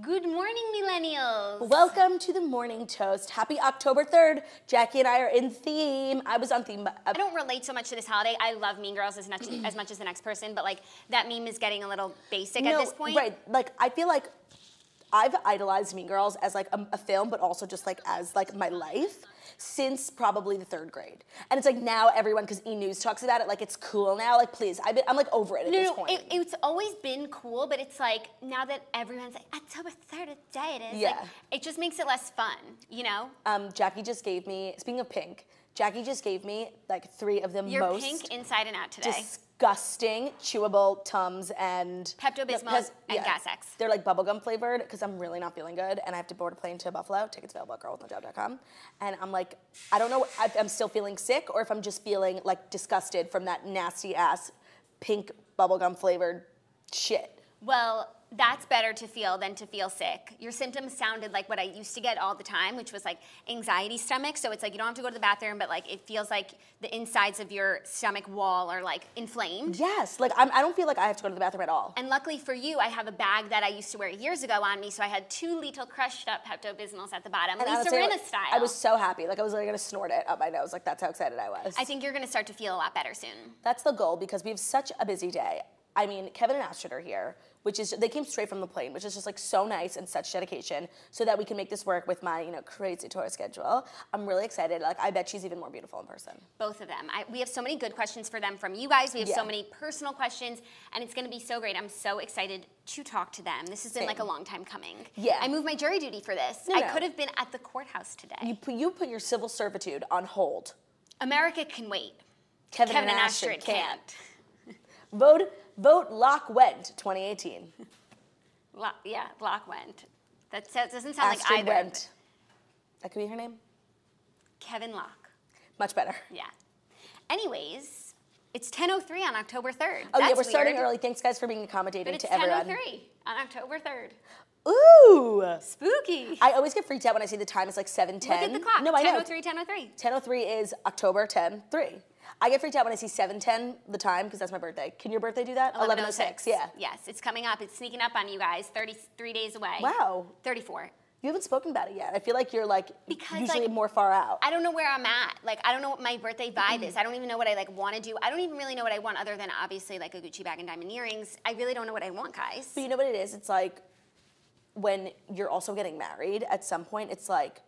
Good morning, millennials. Welcome to the Morning Toast. Happy October 3rd. Jackie and I are in theme. I was on theme. I don't relate so much to this holiday. I love Mean Girls as much as the next person, but like that meme is getting a little basic at this point. Right. Like I feel like I've idolized Mean Girls as like a film, but also just like as like my life since probably the 3rd grade. And it's like now everyone, because E! News talks about it, like it's cool now. Like please, I'm like over it at this point. It's always been cool, but it's like now that everyone's like, October 3rd, what day it is. Yeah. Like, it just makes it less fun, you know? Jackie just gave me, speaking of pink, Jackie just gave me like 3 of the You're most pink inside and out today. disgusting chewable Tums and Pepto-Bismol and Gas X. They're like bubblegum flavored because I'm really not feeling good and I have to board a plane to Buffalo. Tickets available at girlwithnojob.com. And I'm like, I don't know if I'm still feeling sick or if I'm just feeling like disgusted from that nasty ass pink bubblegum flavored shit. Well, that's better to feel than to feel sick. Your symptoms sounded like what I used to get all the time, which was like anxiety stomach. So it's like you don't have to go to the bathroom, but like it feels like the insides of your stomach wall are like inflamed. Yes, like I don't feel like I have to go to the bathroom at all. And luckily for you, I have a bag that I used to wear years ago on me, so I had 2 little crushed up Pepto-Bismols at the bottom, And Lisa Rinna style. I was so happy. Like I was like gonna snort it up my nose. Like that's how excited I was. I think you're gonna start to feel a lot better soon. That's the goal because we have such a busy day. I mean, Kevin and Astrid are here, which is, they came straight from the plane, which is just like so nice and such dedication so that we can make this work with my, crazy tour schedule. I'm really excited. Like, I bet she's even more beautiful in person. Both of them. We have so many good questions for them from you guys. We have so many personal questions, and it's gonna be so great. I'm so excited to talk to them. This has been like a long time coming. Yeah. I moved my jury duty for this. No. I could have been at the courthouse today. You put your civil servitude on hold. America can wait. Kevin and Astrid can't. Vote Loch Wendt 2018. Loch Wendt. That doesn't sound Astrid like either. Wendt. That could be her name? Kevin Loch. Much better. Yeah. Anyways, it's 10:03 on October 3rd. Oh, That's yeah, we're starting weird. early. Thanks, guys, for being accommodating But it's to everyone. 10:03 on October 3rd. Ooh. Spooky. I always get freaked out when I see the time. It's like 7:10. Look at the clock. No, I know. 10:03, 10:03. 10:03 is October 10/3. I get freaked out when I see 7:10, the time, because that's my birthday. Can your birthday do that? 11:06, yeah. Yes, it's coming up. It's sneaking up on you guys. 33 days away. Wow. 34. You haven't spoken about it yet. I feel like you're like Because, usually like, more far out. I don't know where I'm at. Like, I don't know what my birthday vibe is. I don't even know what I like want to do. I don't even really know what I want other than obviously like a Gucci bag and diamond earrings. I really don't know what I want, guys. But you know what it is? It's like when you're also getting married, at some point, it's like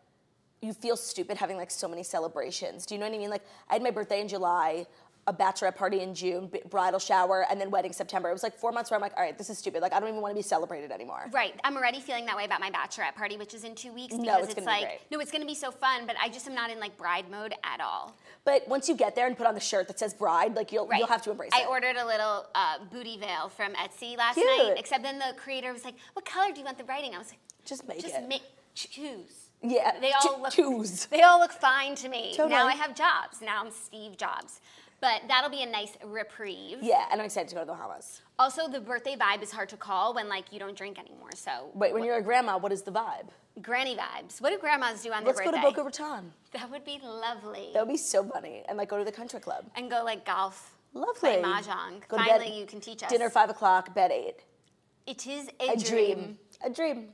you feel stupid having like so many celebrations. Do you know what I mean? Like I had my birthday in July, a bachelorette party in June, bridal shower, and then wedding September. It was like 4 months where I'm like, all right, this is stupid. Like I don't even want to be celebrated anymore. Right. I'm already feeling that way about my bachelorette party, which is in 2 weeks. No, Because it's gonna like, be great. no, it's gonna be so fun, but I just am not in like bride mode at all. But once you get there and put on the shirt that says bride, like you'll have to embrace it. I ordered a little booty veil from Etsy last Cute. night, except then the creator was like, what color do you want the writing? I was like, Just make just it. choose. Yeah. They all look choose. They all look fine to me. Totally. Now I have jobs. Now I'm Steve Jobs. But that'll be a nice reprieve. Yeah, and I'm excited to go to the Bahamas. Also, the birthday vibe is hard to call when like you don't drink anymore. So Wait, when you're a grandma, what is the vibe? granny vibes. What do grandmas do on their birthday? Let's go to Boca Raton. That would be lovely. That would be so funny. And like go to the country club. And go like golf. Lovely. Play mahjong. Go to Finally, bed, you can teach us. Dinner 5 o'clock, bed 8. It is a dream. A dream.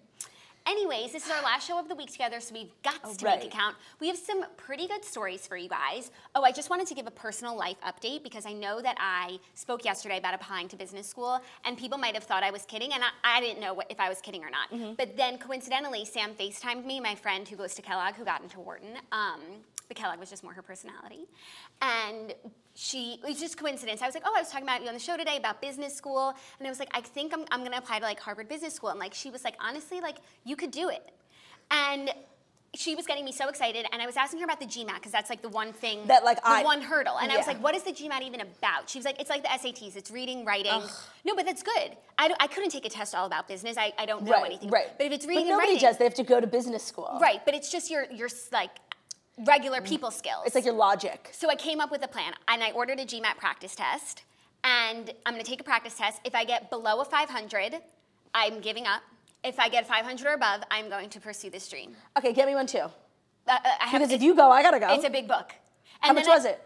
Anyways, this is our last show of the week together, so we've got to make it count. We have some pretty good stories for you guys. Oh, I just wanted to give a personal life update because I know that I spoke yesterday about applying to business school, and people might have thought I was kidding, and I didn't know if I was kidding or not. But then, coincidentally, Sam FaceTimed me, my friend who goes to Kellogg, who got into Wharton. But Kellogg was just more her personality. And it was just coincidence. I was like, oh, I was talking about you on the show today about business school. And I was like, I think I'm going to apply to like Harvard Business School. And like, she was like, honestly, like you could do it. And she was getting me so excited. And I was asking her about the GMAT because that's like the one thing, that like the one hurdle. And I was like, what is the GMAT even about? She was like, it's like the SATs. It's reading, writing. Ugh. No, but that's good. I couldn't take a test all about business. I don't know anything. Right. But if it's reading and writing. Nobody does. They have to go to business school. Right. But it's just your like regular people skills. It's like your logic. So I came up with a plan, and I ordered a GMAT practice test, and I'm going to take a practice test. If I get below a 500, I'm giving up. If I get 500 or above, I'm going to pursue this dream. Okay, get me one too. Because if you go, I got to go. It's a big book. And how much was it?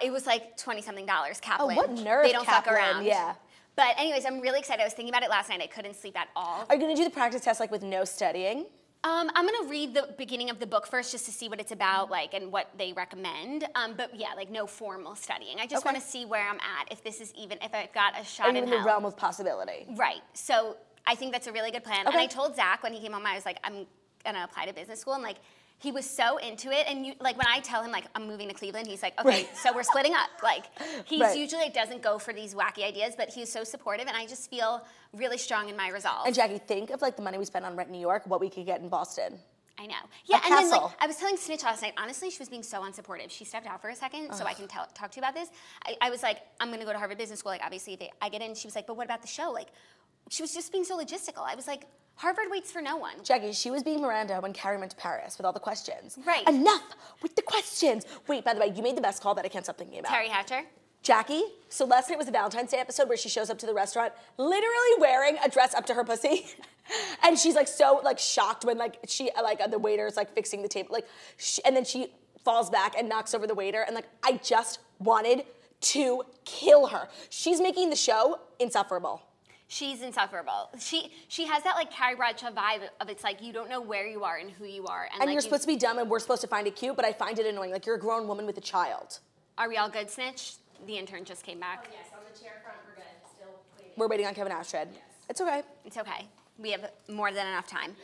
It was like $20-something, Kaplan. Oh, what nerve, They don't Kaplan. fuck around. Yeah. But anyways, I'm really excited. I was thinking about it last night. I couldn't sleep at all. Are you going to do the practice test like with no studying? I'm going to read the beginning of the book first just to see what it's about, like, and what they recommend. But yeah, like no formal studying. I just want to see where I'm at, if this is even, if I've got a shot in hell. In the realm of possibility. Right. So I think that's a really good plan. Okay. And I told Zach when he came home, I was like, I'm going to apply to business school. And like, he was so into it. And like when I tell him like I'm moving to Cleveland, he's like, okay, so we're splitting up. Like he's usually like, doesn't go for these wacky ideas, but he's so supportive. And I just feel really strong in my resolve. And Jackie, think of like the money we spend on rent in New York, what we could get in Boston. I know. Yeah, and castle. then like I was telling Snitch last night, honestly, she was being so unsupportive. She stepped out for a second so I can talk to you about this. I was like, I'm going to go to Harvard Business School. Like obviously if I get in, she was like, but what about the show? Like she was just being so logistical. I was like, Harvard waits for no one. Jackie, she was being Miranda when Carrie went to Paris with all the questions. Right. Enough with the questions. Wait, by the way, you made the best call that I can't stop thinking about. Terry Hatcher. Jackie, so last night was the Valentine's Day episode where she shows up to the restaurant literally wearing a dress up to her pussy. And she's like so like shocked when like she like the waiter's like fixing the table. Like and then she falls back and knocks over the waiter. And like I just wanted to kill her. She's making the show insufferable. She's insufferable. She has that like Carrie Bradshaw vibe of it's like you don't know where you are and who you are. And like, you're supposed to be dumb and we're supposed to find it cute, but I find it annoying. Like you're a grown woman with a child. Are we all good, Snitch? The intern just came back. Oh, yes, on the chair front, we're good. Still waiting. We're waiting on Kevin Astrid. Yes. It's okay. It's okay. We have more than enough time.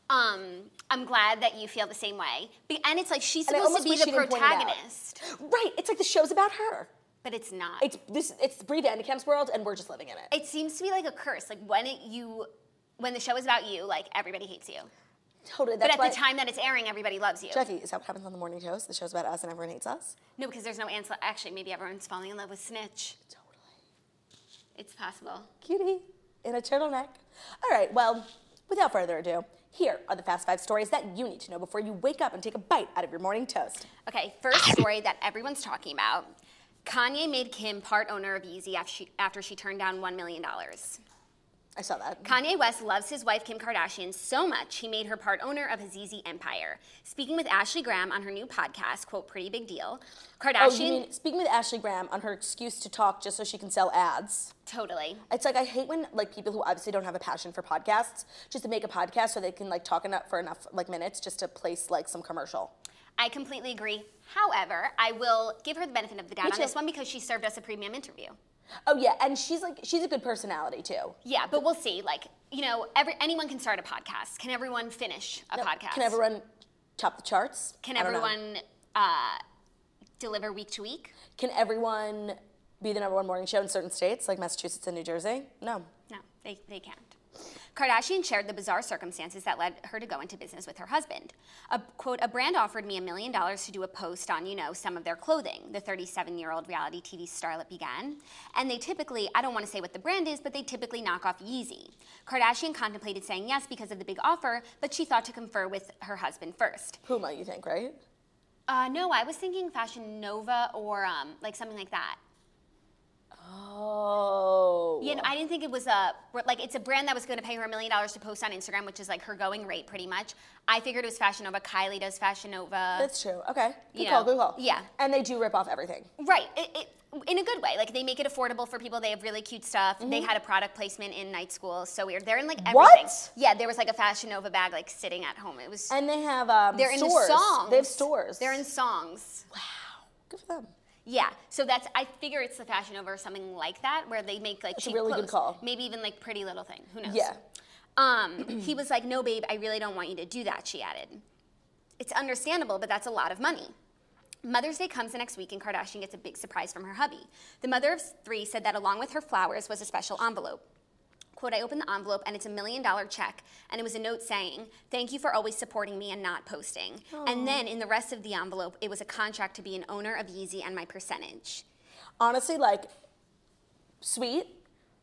I'm glad that you feel the same way. And it's like she's supposed to be the protagonist. Right. It's like the show's about her. But it's not. It's Brie Vandecamp's world, and we're just living in it. It seems to be like a curse. Like when the show is about you, like everybody hates you. Totally. But at the time that it's airing, everybody loves you. Jackie, is that what happens on the morning toast? The show's about us and everyone hates us? No, because there's no answer. Actually, maybe everyone's falling in love with Snitch. Totally. It's possible. Cutie in a turtleneck. All right, well, without further ado, here are the Fast 5 stories that you need to know before you wake up and take a bite out of your morning toast. Okay, first story that everyone's talking about. Kanye made Kim part owner of Yeezy after she turned down $1 million. I saw that. Kanye West loves his wife Kim Kardashian so much, he made her part owner of his Yeezy empire. Speaking with Ashley Graham on her new podcast, quote, Pretty Big Deal, Kardashian... Oh, you mean speaking with Ashley Graham on her excuse to talk just so she can sell ads? Totally. It's like I hate when like people who obviously don't have a passion for podcasts just to make a podcast so they can like talk for enough like minutes just to place like some commercial. I completely agree. However, I will give her the benefit of the doubt on this one because she served us a premium interview. Oh yeah, and she's a good personality too. Yeah, but we'll see. Like, you know, anyone can start a podcast. Can everyone finish a podcast? Can everyone top the charts? Can everyone deliver week to week? Can everyone be the number 1 morning show in certain states like Massachusetts and New Jersey? No. No, they can't. Kardashian shared the bizarre circumstances that led her to go into business with her husband. A brand offered me $1 million to do a post on, you know, some of their clothing, the 37-year-old reality TV starlet began. And they typically, I don't want to say what the brand is, but they typically knock off Yeezy. Kardashian contemplated saying yes because of the big offer, but she thought to confer with her husband first. Puma, you think, right? No, I was thinking Fashion Nova or like something like that. Oh. Yeah, no, I didn't think it was it's a brand that was going to pay her $1 million to post on Instagram, which is like her going rate pretty much. I figured it was Fashion Nova. Kylie does Fashion Nova. That's true. Okay. Good call. Yeah. And they do rip off everything. Right. In a good way. Like they make it affordable for people. They have really cute stuff. Mm-hmm. They had a product placement in Night School. So weird. They're in like everything. What? Yeah, there was like a Fashion Nova bag like sitting at home. It was. And they have they're stores. in the songs. They have stores. They're in songs. Wow. Good for them. Yeah, so I figure it's the Fashion Nova or something like that, where they make like cheap clothes. That's a really good call. Maybe even like Pretty Little Thing, who knows? Yeah. He was like, no, babe, I really don't want you to do that, she added. It's understandable, but that's a lot of money. Mother's Day comes the next week and Kardashian gets a big surprise from her hubby. The mother of 3 said that along with her flowers was a special envelope. Quote, I opened the envelope and it's $1 million check and it was a note saying, thank you for always supporting me and not posting. Aww. And then in the rest of the envelope, it was a contract to be an owner of Yeezy and my percentage. Honestly, like, sweet,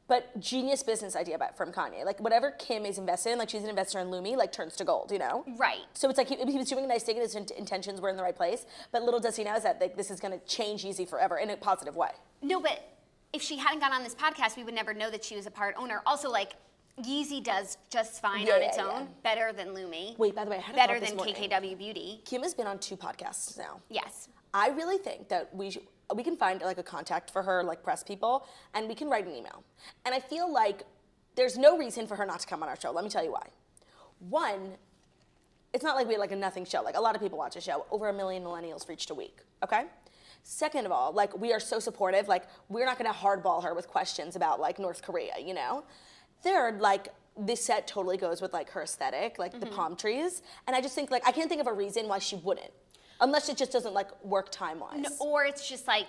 but genius business idea from Kanye. Like, whatever Kim is invested in, like she's an investor in Lumi, like turns to gold, you know? Right. So it's like he was doing a nice thing and his intentions were in the right place, but little does he know is that like, this is gonna change Yeezy forever in a positive way. No, but if she hadn't gone on this podcast, we would never know that she was a part owner. Also, like, Yeezy does just fine on its own, better than Lumi. Wait, by the way, I had better than KKW Beauty. Kim has been on 2 podcasts now. Yes. I really think that we can find like a contact for her, like press people, and we can write an email. And I feel like there's no reason for her not to come on our show. Let me tell you why. One, it's not like we had like a nothing show. Like a lot of people watch a show. Over 1 million millennials reached a week, okay? Second of all, like we are so supportive. Like we're not gonna hardball her with questions about like North Korea, you know? Third, like this set totally goes with like her aesthetic, like the palm trees. And I just think like, I can't think of a reason why she wouldn't. Unless it just doesn't like work time-wise. No, or it's just like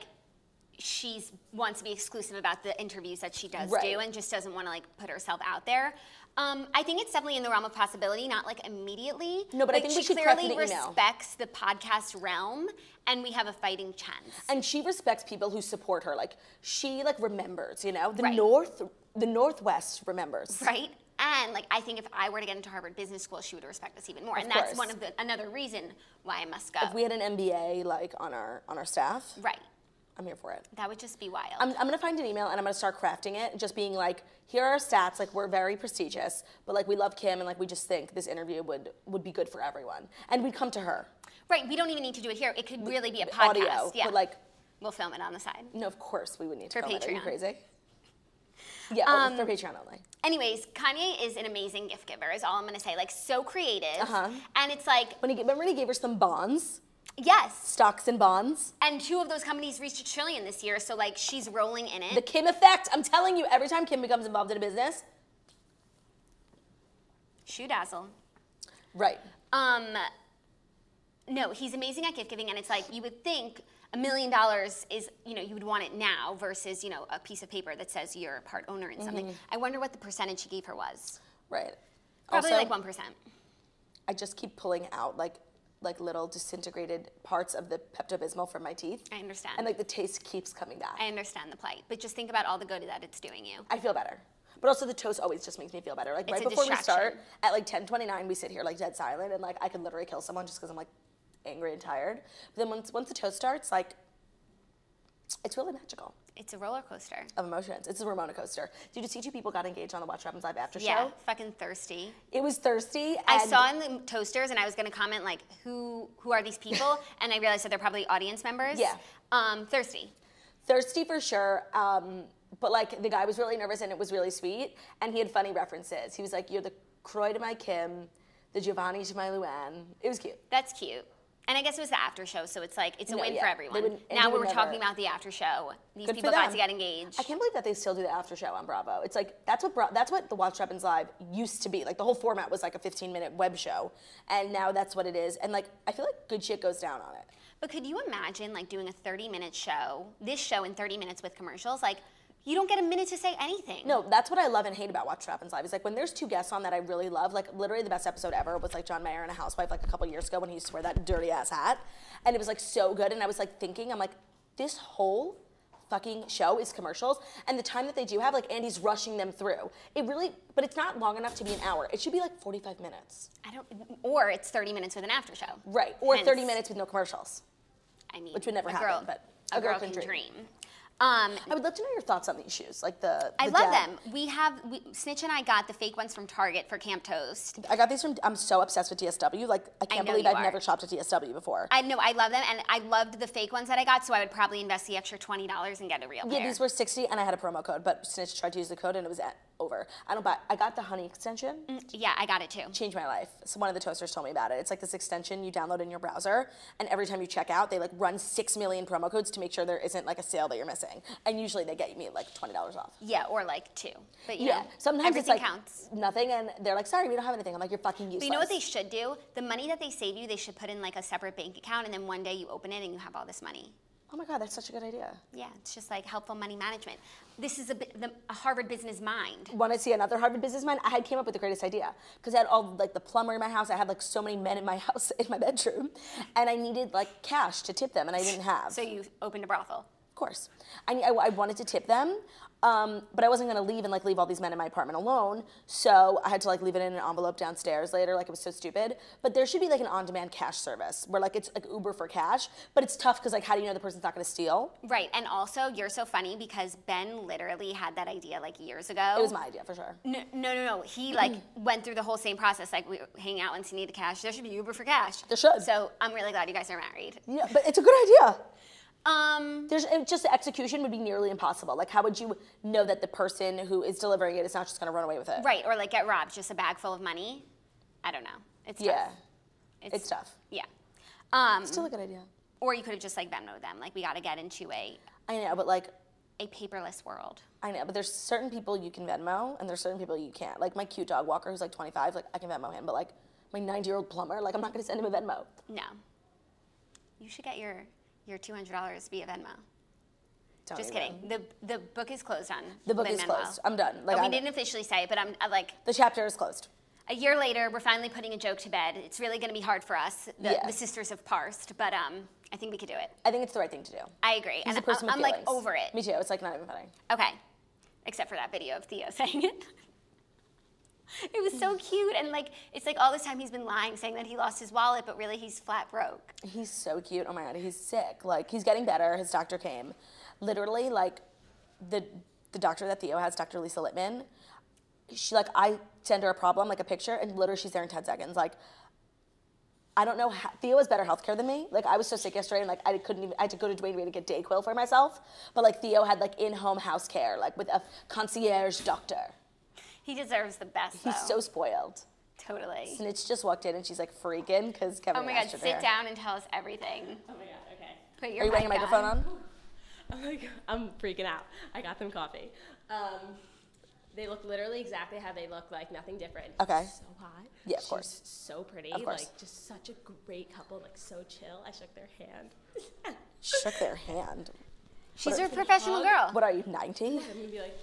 she wants to be exclusive about the interviews that she does do and just doesn't want to like put herself out there. I think it's definitely in the realm of possibility, not like immediately. No, but like, I think we should she craft clearly an email. respects the podcast realm, and we have a fighting chance. And she respects people who support her. Like she like remembers, you know? The Northwest remembers. Right? And like I think if I were to get into Harvard Business School, she would respect us even more. And that's one of another reason why I must go. If we had an MBA like on our staff. Right. I'm here for it. That would just be wild. I'm gonna find an email and I'm gonna start crafting it, just being like, here are our stats, like we're very prestigious, but like we love Kim and like we just think this interview would be good for everyone. And we come to her. Right, we don't even need to do it here. It could really be a podcast. Audio, yeah. but like. We'll film it on the side. No, of course we would need to for film Patreon. It. Are you crazy? Yeah, for Patreon only. Anyways, Kanye is an amazing gift giver, is all I'm gonna say. Like, so creative. And it's like. Remember when he gave her some bonds? Yes. Stocks and bonds. And 2 of those companies reached $1 trillion this year, so like she's rolling in it. The Kim effect. I'm telling you, every time Kim becomes involved in a business. Shoe dazzle. Right. No, he's amazing at gift giving, and it's like you would think $1 million is, you know, you would want it now versus, you know, a piece of paper that says you're a part owner in something. I wonder what the percentage he gave her was. Right. Probably also, like 1%. I just keep pulling out like little disintegrated parts of the Pepto-Bismol from my teeth. I understand. And like the taste keeps coming back. I understand the plight, but just think about all the good that it's doing you. I feel better. But also the toast always just makes me feel better. Like It's right a before we distraction. start, at like 10:29, we sit here like dead silent and like I could literally kill someone just because I'm like angry and tired. But then once the toast starts, like it's really magical. It's a roller coaster. Of emotions. It's a Ramona coaster. Did you see 2 people got engaged on the Watch What Happens Live after Yeah, show? fucking thirsty. It was thirsty. I saw in the toasters, and I was going to comment like, who are these people? And I realized that they're probably audience members. Yeah. Thirsty. Thirsty for sure. But like the guy was really nervous and it was really sweet. And he had funny references. He was like, "You're the Croy to my Kim, the Giovanni to my Luann." It was cute. That's cute. And I guess it was the after show, so it's like, it's a win for They everyone. would- and Now he would we're never- talking about the after show. These Good for people got them. to get engaged. I can't believe that they still do the after show on Bravo. It's like that's what the Watch What Happens Live used to be. Like the whole format was like a 15-minute web show, and now that's what it is. And like I feel like good shit goes down on it. But could you imagine like doing a 30-minute show, this show in 30 minutes with commercials? Like, you don't get a minute to say anything. No, that's what I love and hate about Watch What Happens Live. Is like when there's 2 guests on that I really love. Like literally the best episode ever was like John Mayer and a housewife like a couple years ago when he used to wear that dirty ass hat, and it was like so good. And I was like thinking, I'm like, this whole fucking show is commercials, and the time that they do have, like Andy's rushing them through. It really, but it's not long enough to be an hour. It should be like 45 minutes. Or it's 30 minutes with an after show. Right, or Hence, 30 minutes with no commercials. I mean, Which would never a happen, girl, but a girl can dream. I would love to know your thoughts on these shoes, like the I love dad. them. Snitch and I got the fake ones from Target for Camp Toast. I got these from, I'm so obsessed with DSW. Like, I can't know believe you I've are. never shopped at DSW before. I know, I love them, and I loved the fake ones that I got, so I would probably invest the extra $20 and get a real pair. Yeah, these were 60 and I had a promo code, but Snitch tried to use the code and it was over. I got the honey extension. Yeah, I got it too. Changed my life. So one of the toasters told me about it. It's like this extension you download in your browser, and every time you check out, they like run 6 million promo codes to make sure there isn't like a sale that you're missing. And usually they get me like $20 off. Yeah, or like 2. But you Yeah, know, sometimes it's everything like counts. nothing, and they're like, sorry, we don't have anything. I'm like, you're fucking useless. But you know what they should do? The money that they save you, they should put in like a separate bank account, and then one day you open it and you have all this money. Oh my God, that's such a good idea. Yeah, it's just like helpful money management. This is a Harvard business mind. Want to see another Harvard business mind? I came up with the greatest idea because I had all like the plumber in my house. I had like so many men in my house in my bedroom, and I needed like cash to tip them, and I didn't have. So you opened a brothel. Of course. I wanted to tip them, but I wasn't gonna leave and like leave all these men in my apartment alone. So I had to like leave it in an envelope downstairs later. Like it was so stupid. But there should be like an on-demand cash service where like it's like Uber for cash. But it's tough because like how do you know the person's not gonna steal? Right, and also you're so funny because Ben literally had that idea like years ago. It was my idea for sure. No. He like went through the whole same process. Like we hang out once you need the cash. There should be Uber for cash. There should. So I'm really glad you guys are married. Yeah, but it's a good idea. Just the execution would be nearly impossible. Like, how would you know that the person who is delivering it is not just going to run away with it? Right, or like get robbed, just a bag full of money. I don't know. It's tough. It's tough. Yeah. Still a good idea. Or you could have just like Venmo'd them. Like we got to get into I know, but like a paperless world. I know, but there's certain people you can Venmo, and there's certain people you can't. Like my cute dog walker, who's like 25, like I can Venmo him, but like my 90-year-old plumber, like I'm not going to send him a Venmo. No. You should get your $200 via Venmo. Just kidding. The book is closed on The book Lin is Manuel. closed. I'm done. Like we didn't officially say it, but I'm like the chapter is closed. a year later. We're finally putting a joke to bed. It's really going to be hard for us. The sisters have parsed, but I think we could do it. I think it's the right thing to do. I agree, He's and a person with I'm like feelings. over it. Me too. It's like not even funny. Okay, except for that video of Theo saying it. It was so cute, and like it's like all this time he's been lying, saying that he lost his wallet, but really he's flat broke. He's so cute. Oh my God, he's sick. Like he's getting better. His doctor came. Literally, like the doctor that Theo has, Dr. Lisa Littman. She like I send her a problem, like a picture, and literally she's there in 10 seconds. Like I don't know how, Theo has better healthcare than me. Like I was so sick yesterday, and like I had to go to Dwayne Reed to get Dayquil for myself. But like Theo had like in-home house care, like with a concierge doctor. He deserves the best. He's so spoiled. Totally. Snitch just walked in and she's like freaking because Kevin. Oh my God, sit down and tell us everything. Oh my God, okay. Put your Are you wearing a mic microphone on? Oh my God, I'm freaking out. I got them coffee. They look literally exactly how they look, like nothing different. Okay. So hot. Yeah, of course. She's so pretty. Of course. Like just such a great couple, like so chill. I shook their hand. Shook their hand. She's a professional girl. What are you, 90? I'm gonna be like,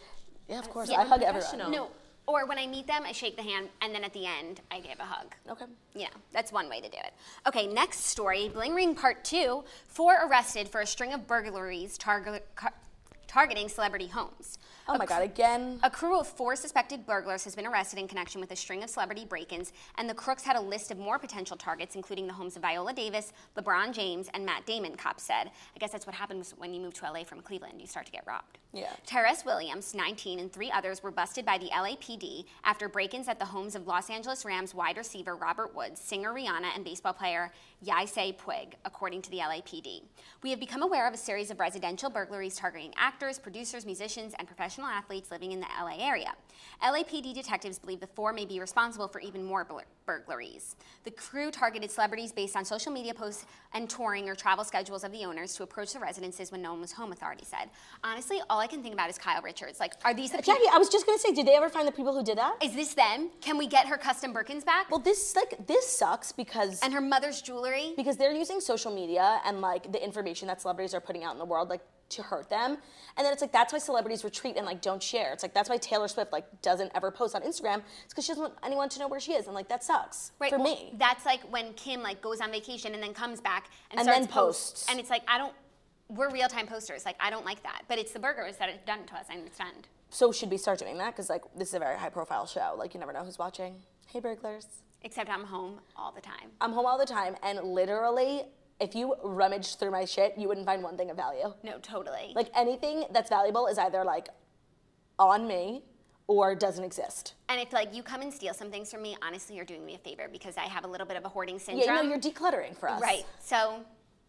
Yeah, of course. Yeah, I I'm hug everyone. professional. No, or when I meet them, I shake the hand, and then at the end, I give a hug. Okay. Yeah, that's one way to do it. Okay, next story, Bling Ring Part 2, 4 arrested for a string of burglaries targeting celebrity homes. Oh my God, again. A crew of 4 suspected burglars has been arrested in connection with a string of celebrity break-ins, and the crooks had a list of more potential targets, including the homes of Viola Davis, LeBron James, and Matt Damon, cops said. I guess that's what happens when you move to LA from Cleveland. You start to get robbed. Yeah. Tyrese Williams, 19, and 3 others were busted by the LAPD after break-ins at the homes of Los Angeles Rams wide receiver Robert Woods, singer Rihanna, and baseball player Yasei Puig, according to the LAPD. We have become aware of a series of residential burglaries targeting actors, producers, musicians, and professional athletes living in the LA area. LAPD detectives believe the 4 may be responsible for even more burglaries. The crew targeted celebrities based on social media posts and touring or travel schedules of the owners to approach the residences when no one was home, authorities said. Honestly, all I can think about is Kyle Richards. Like, are these the people? Jackie, I was just gonna say, did they ever find the people who did that? Is this them? Can we get her custom Birkins back? Well, this sucks because And her mother's jewelry? because they're using social media and like the information that celebrities are putting out in the world, like to hurt them. And then it's like that's why celebrities retreat and like don't share. It's like that's why Taylor Swift like doesn't ever post on Instagram. It's because she doesn't want anyone to know where she is, and like that sucks for me. That's like when Kim like goes on vacation and then comes back and And starts then posts. And it's like we're real-time posters. Like I don't like that. But it's the burglars that have done it to us. I understand. So should we start doing that? Because like this is a very high-profile show. Like you never know who's watching. Hey burglars. Except I'm home all the time. I'm home all the time, and literally, if you rummaged through my shit, you wouldn't find one thing of value. No, totally. Like anything that's valuable is either like on me or doesn't exist. And if like you come and steal some things from me, honestly, you're doing me a favor because I have a little bit of a hoarding syndrome. Yeah, you're decluttering for us. Right. So,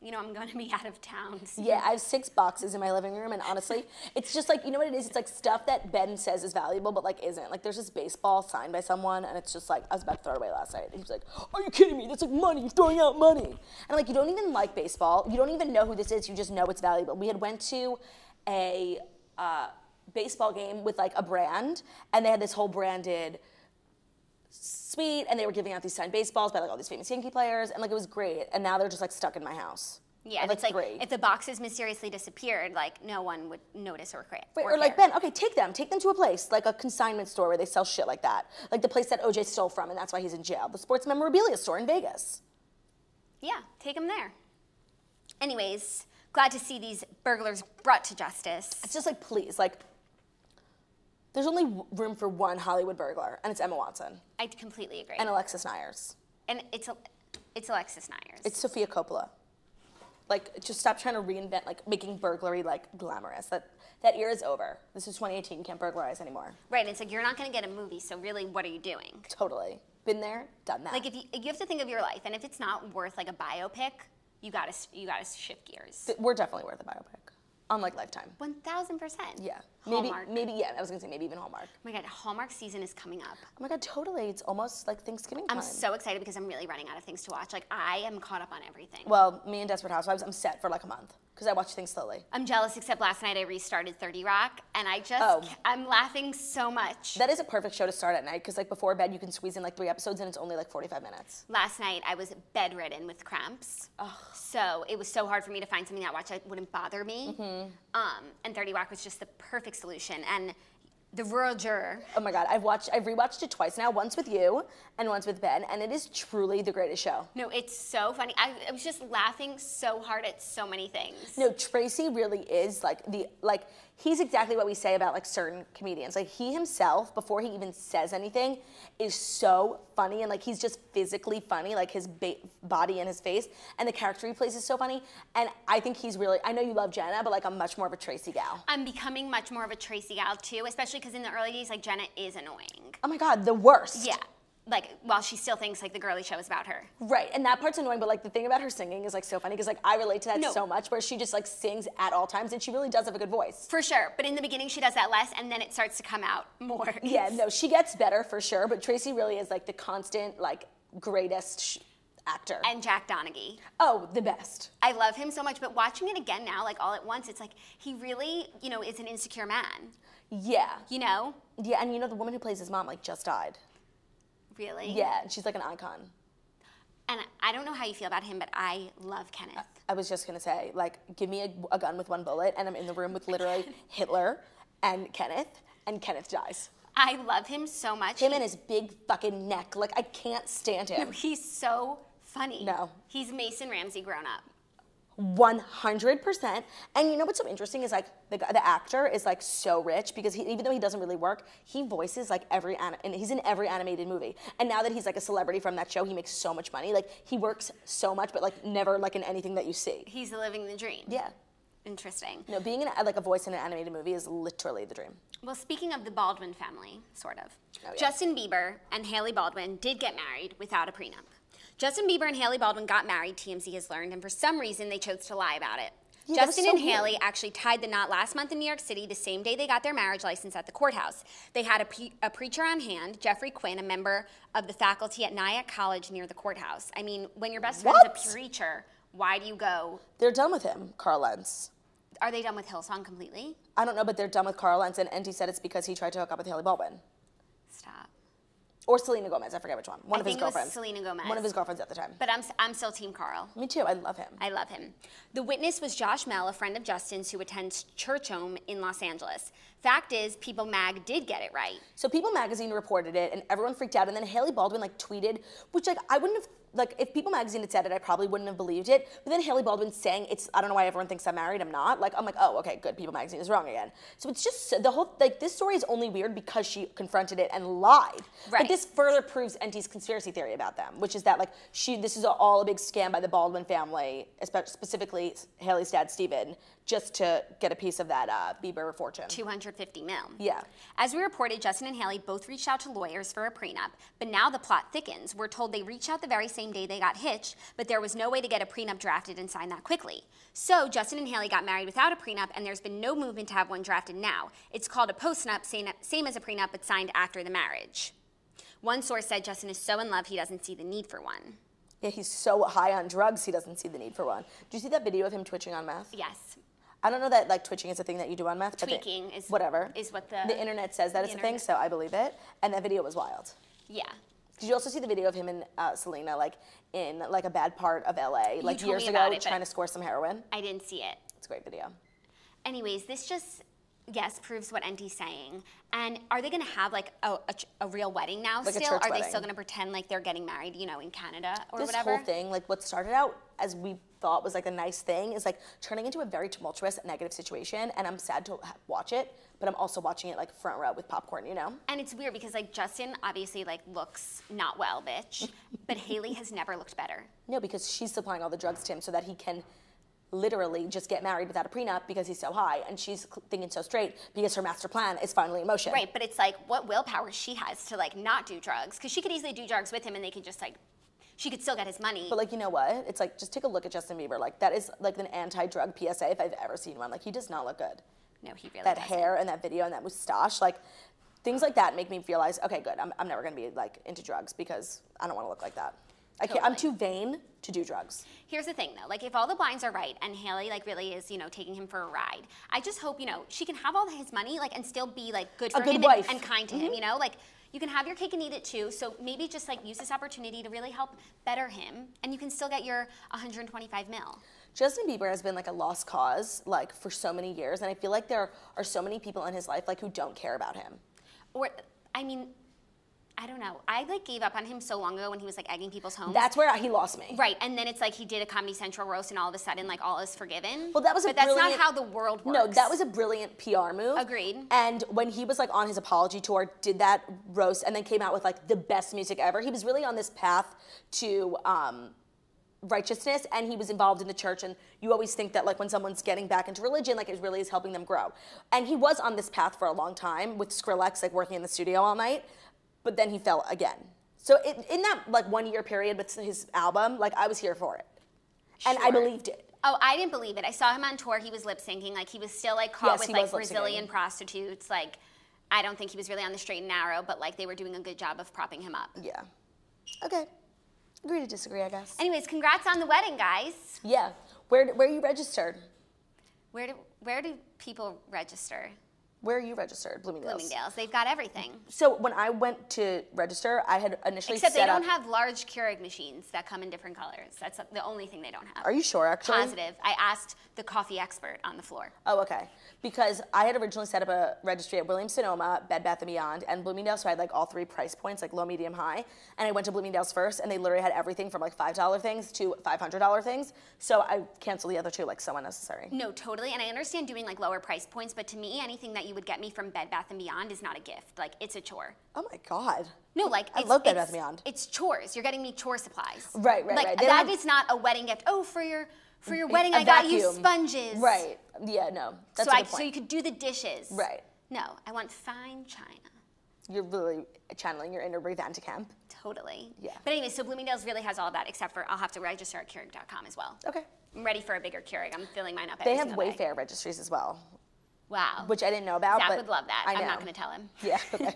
I'm going to be out of town soon. Yeah, I have 6 boxes in my living room, and honestly, it's just like, you know what it is? It's like stuff that Ben says is valuable, but like isn't. Like there's this baseball signed by someone, and it's just like, I was about to throw it away last night. And he was like, are you kidding me? That's like money, you're throwing out money. And I'm like, you don't even like baseball. You don't even know who this is, you just know it's valuable. We had went to a baseball game with like a brand, and they had this whole branded suite, and they were giving out these signed baseballs by like all these famous Yankee players, and like it was great. And now they're just like stuck in my house. Yeah, and it's like if the boxes mysteriously disappeared, like no one would notice or care. Right, or like Ben, okay, take them to a place like a consignment store where they sell shit like that, like the place that OJ stole from, and that's why he's in jail. The sports memorabilia store in Vegas. Yeah, take them there. Anyways, glad to see these burglars brought to justice. It's just like, please, like, there's only room for one Hollywood burglar, and it's Emma Watson. I completely agree. And Alexis Nyers. And it's Alexis Nyers. It's Sofia Coppola. Like, just stop trying to reinvent, like, making burglary, like, glamorous. That era is over. This is 2018. You can't burglarize anymore. Right, and it's like, you're not going to get a movie, so really, what are you doing? Totally. Been there, done that. Like, if you have to think of your life, and if it's not worth, like, a biopic, you gotta shift gears. We're definitely worth a biopic. On, like, Lifetime. 1000%. Yeah. Hallmark. Maybe, yeah, I was going to say maybe even Hallmark. Oh my God, Hallmark season is coming up. Oh my God, totally. It's almost like Thanksgiving time. I'm so excited because I'm really running out of things to watch. Like, I am caught up on everything. Well, me and Desperate Housewives, I'm set for like a month because I watch things slowly. I'm jealous, except last night I restarted 30 Rock, and I'm laughing so much. That is a perfect show to start at night because like before bed you can squeeze in like 3 episodes and it's only like 45 minutes. Last night I was bedridden with cramps. Ugh. So it was so hard for me to find something that wouldn't bother me. Mm-hmm. And 30 Rock was just the perfect solution. And The Rural Juror. Oh my God, I've rewatched it twice now, once with you and once with Ben, and it is truly the greatest show. No, it's so funny. I was just laughing so hard at so many things. No, Tracy really is he's exactly what we say about like certain comedians. Like he himself, before he even says anything, is so funny and like he's just physically funny, like his body and his face, and the character he plays is so funny. And I think he's really, I know you love Jenna, but like I'm much more of a Tracy gal. I'm becoming much more of a Tracy gal too, especially because in the early days, like Jenna is annoying. Oh my God, the worst. Yeah. Like, while she still thinks like the girly show is about her. Right, and that part's annoying, but like the thing about her singing is like so funny because like I relate to that so much, where she just like sings at all times and she really does have a good voice. For sure, but in the beginning she does that less and then it starts to come out more. Yeah, no, she gets better for sure, but Tracy really is like the constant like greatest actor. And Jack Donaghy. Oh, the best. I love him so much, but watching it again now, like all at once, it's like he really, is an insecure man. Yeah. You know? Yeah, and the woman who plays his mom like just died. Really? Yeah, and she's like an icon. And I don't know how you feel about him, but I love Kenneth. I was just gonna say, like, give me a gun with one bullet, and I'm in the room with literally Hitler and Kenneth dies. I love him so much. Him and his big fucking neck, like I can't stand him. No, he's so funny. No. He's Mason Ramsey grown up. 100%. And you know what's so interesting is like the actor is like so rich because even though he doesn't really work, he voices like and he's in every animated movie. And now that he's like a celebrity from that show, he makes so much money. Like he works so much, but like never like in anything that you see. He's living the dream. Yeah. Interesting. No, being like a voice in an animated movie is literally the dream. Well, speaking of the Baldwin family, sort of. Oh, yeah. Justin Bieber and Hailey Baldwin did get married without a prenup. Justin Bieber and Hailey Baldwin got married, TMZ has learned, and for some reason they chose to lie about it. Yeah, Justin and Hailey actually tied the knot last month in New York City, the same day they got their marriage license at the courthouse. They had a preacher on hand, Jeffrey Quinn, a member of the faculty at Nyack College near the courthouse. I mean, when your best friend's a preacher, why do you go? They're done with him, Carl Lentz. Are they done with Hillsong completely? I don't know, but they're done with Carl Lentz, and he said it's because he tried to hook up with Hailey Baldwin. Stop. Or Selena Gomez, I forget which one. One of his girlfriends. Selena Gomez. One of his girlfriends at the time. But I'm still Team Carl. Me too, I love him. I love him. The witness was Josh Mell, a friend of Justin's who attends Church Home in Los Angeles. Fact is, People Mag did get it right. So People Magazine reported it, and everyone freaked out, and then Hailey Baldwin like tweeted, which like I wouldn't have, like if People Magazine had said it, I probably wouldn't have believed it, but then Hailey Baldwin saying I don't know why everyone thinks I'm married, I'm not. Like, I'm like, oh, okay, good, People Magazine is wrong again. So it's just, the whole, like, this story is only weird because she confronted it and lied. Right. But this further proves Enty's conspiracy theory about them, which is that, like, this is all a big scam by the Baldwin family, specifically Hailey's dad, Steven, just to get a piece of that Bieber fortune. 250 mil. Yeah. As we reported, Justin and Hailey both reached out to lawyers for a prenup, but now the plot thickens. We're told they reached out the very same day they got hitched, but there was no way to get a prenup drafted and signed that quickly. So Justin and Hailey got married without a prenup, and there's been no movement to have one drafted now. It's called a postnup, same as a prenup, but signed after the marriage. One source said Justin is so in love he doesn't see the need for one. Yeah, he's so high on drugs he doesn't see the need for one. Do you see that video of him twitching on meth? Yes. I don't know that like twitching is a thing that you do on meth. Tweaking is whatever. Is what the internet says that it's a thing, so I believe it. And that video was wild. Yeah. Did you also see the video of him and Selena like in like a bad part of LA like years ago trying to score some heroin? I didn't see it. It's a great video. Anyways, this just Yes, proves what Enty's saying. And are they going to have like a real wedding now Like a still? church Are wedding. they still going to pretend like they're getting married, you know, in Canada or This whatever? whole thing, like what started out as we thought was like a nice thing is like turning into a very tumultuous, negative situation. And I'm sad to watch it, but I'm also watching it like front row with popcorn, you know? And it's weird because like Justin obviously like looks not well, bitch, but Hailey has never looked better. No, because she's supplying all the drugs to him so that he can literally just get married without a prenup because he's so high, and she's thinking so straight because her master plan is finally in motion. Right, but it's like what willpower she has to like not do drugs, because she could easily do drugs with him and they could just like, she could still get his money. But like, you know what? It's like, just take a look at Justin Bieber. Like, that is like an anti-drug PSA if I've ever seen one. Like, he does not look good. No, he really That doesn't. hair and that video and that mustache, like, things like that make me realize, okay, good, I'm never gonna be like into drugs because I don't wanna look like that. I can't, I'm too vain to do drugs. Here's the thing though, like if all the blinds are right and Hailey like really is, you know, taking him for a ride, I just hope, you know, she can have all his money like and still be like good for him wife. and kind to him, you know? Like you can have your cake and eat it too, so maybe just like use this opportunity to really help better him and you can still get your 125 mil. Justin Bieber has been like a lost cause like for so many years, and I feel like there are so many people in his life like who don't care about him. Or, I mean, I don't know. I like gave up on him so long ago when he was like egging people's homes. That's where he lost me. Right, and then it's like he did a Comedy Central roast and all of a sudden like all is forgiven. Well, that was but that's not how the world works. No, that was a brilliant PR move. Agreed. And when he was like on his apology tour, did that roast, and then came out with like the best music ever, he was really on this path to righteousness, and he was involved in the church, and you always think that like when someone's getting back into religion, like it really is helping them grow. And he was on this path for a long time with Skrillex, like working in the studio all night, but then he fell again. So in that like 1 year period with his album, like I was here for it. And I believed it. Oh, I didn't believe it. I saw him on tour. He was lip syncing. Like he was still like caught with like Brazilian prostitutes. Like I don't think he was really on the straight and narrow, but like they were doing a good job of propping him up. Yeah. Okay. Agree to disagree, I guess. Anyways, congrats on the wedding, guys. Yeah. Where are you registered? Where do people register? Where are you registered? Bloomingdale's. Bloomingdale's. They've got everything. So when I went to register, I had initially Except set they don't up, have large Keurig machines that come in different colors. That's the only thing they don't have. Are you sure, actually? Positive. I asked the coffee expert on the floor. Oh, okay. Because I had originally set up a registry at Williams-Sonoma, Bed Bath & Beyond, and Bloomingdale's, so I had like all three price points, like low, medium, high. And I went to Bloomingdale's first, and they literally had everything from like $5 things to $500 things. So I canceled the other two like so unnecessary. No, totally. And I understand doing like lower price points, but to me, anything that you would get me from Bed Bath & Beyond is not a gift. Like, it's a chore. Oh my God. No, like, I love Bed Bath & Beyond. It's chores. You're getting me chore supplies. Right. Like, that is not a wedding gift. Oh, for your wedding, I got you sponges. Right. Yeah, no. That's a good point. So you could do the dishes. Right. No, I want fine china. You're really channeling your inner Revanta Camp. Totally. Yeah. But anyway, so Bloomingdale's really has all that, except for I'll have to register at Keurig.com as well. Okay. I'm ready for a bigger Keurig. I'm filling mine up They every have single day. Wayfair registries as well. Wow. Which I didn't know about. Zach but would love that. I know. I'm not going to tell him. Yeah. Okay.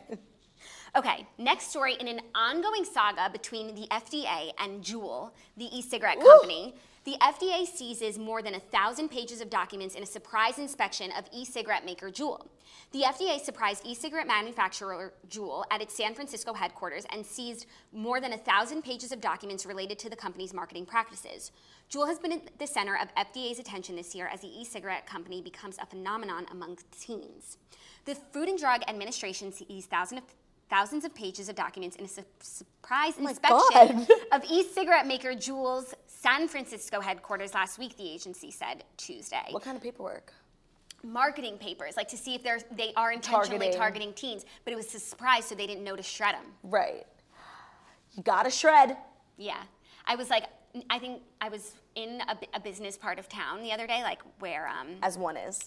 Okay, next story. In an ongoing saga between the FDA and Juul, the e-cigarette company, the FDA seizes more than 1,000 pages of documents in a surprise inspection of e-cigarette maker Juul. The FDA surprised e-cigarette manufacturer Juul at its San Francisco headquarters and seized more than 1,000 pages of documents related to the company's marketing practices. Juul has been at the center of FDA's attention this year as the e-cigarette company becomes a phenomenon among teens. The Food and Drug Administration seized thousands of pages of documents in a surprise inspection of e-cigarette maker Juul's San Francisco headquarters last week, the agency said Tuesday. What kind of paperwork? Marketing papers, like to see if they are intentionally targeting teens, but it was a surprise, so they didn't know to shred them. Right. You gotta shred. Yeah. I think I was in a business part of town the other day, like where As one is,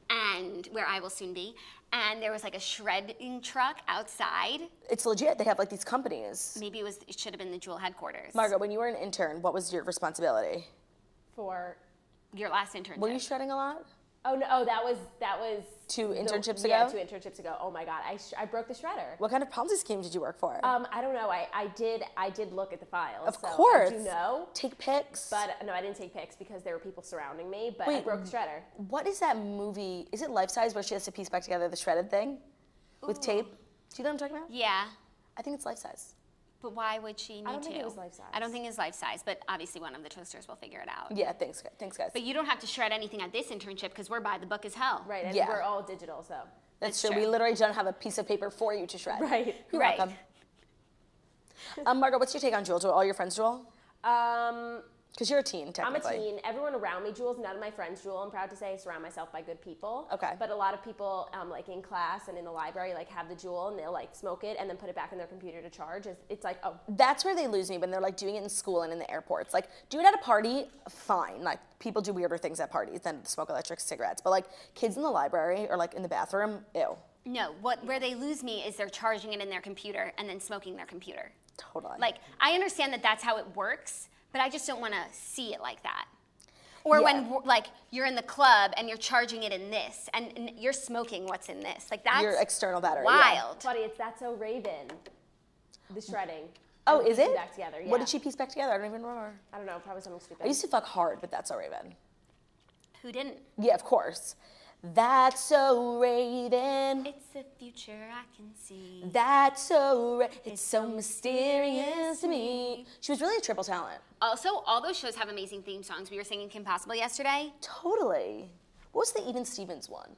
and where I will soon be, and there was like a shredding truck outside. It's legit. They have like these companies. Maybe it should have been the Juul headquarters. Margot, when you were an intern, what was your responsibility? For your last internship. Were you shredding a lot? Oh no, that was 2 internships ago? Yeah, 2 internships ago. Oh my God, I broke the shredder. What kind of Ponzi scheme did you work for? I don't know. I did look at the files. Of so course. I do know. Take pics. But no, I didn't take pics because there were people surrounding me. But Wait, I broke the shredder. What is that movie? Is it Life Size where she has to piece back together the shredded thing with tape? Do you know what I'm talking about? Yeah. I think it's Life Size. But why would she need to? I don't think it was life size. I don't think it's life size, but obviously one of the toasters will figure it out. Yeah, thanks guys. But you don't have to shred anything at this internship because we're by the book as hell. Right, and Yeah. we're all digital, so. That's true. We literally don't have a piece of paper for you to shred. Right. You're Right. welcome. Margot, what's your take on Juul? Do all your friends Juul? Because you're a teen, I'm a technically. teen. Everyone around me Juuls. None of my friends Juul. I'm proud to say I surround myself by good people. Okay. But a lot of people, like in class and in the library, like have the Juul and they'll like smoke it and then put it back in their computer to charge. It's like, oh. That's where they lose me when they're like doing it in school and in the airports. Like, do it at a party, fine. Like, people do weirder things at parties than smoke electric cigarettes. But like, kids in the library or like in the bathroom, ew. No, where they lose me is they're charging it in their computer and then smoking their computer. Totally. Like, I understand that that's how it works, but I just don't want to see it like that. Or Yeah. when, like, you're in the club and you're charging it in this, and you're smoking what's in this. Like, that's Your external battery. wild. Buddy, it's That's So Raven. The shredding. Oh, And is piecing it? Back together. Yeah. What did she piece back together? I don't even remember. I don't know, probably something stupid. I used to fuck hard, but that's so Raven. Who didn't? Yeah, of course. That's so Raven. It's the future I can see. That's so it's so mysterious to me. She was really a triple talent. Also, all those shows have amazing theme songs. We were singing Kim Possible yesterday. Totally. What was the Even Stevens one?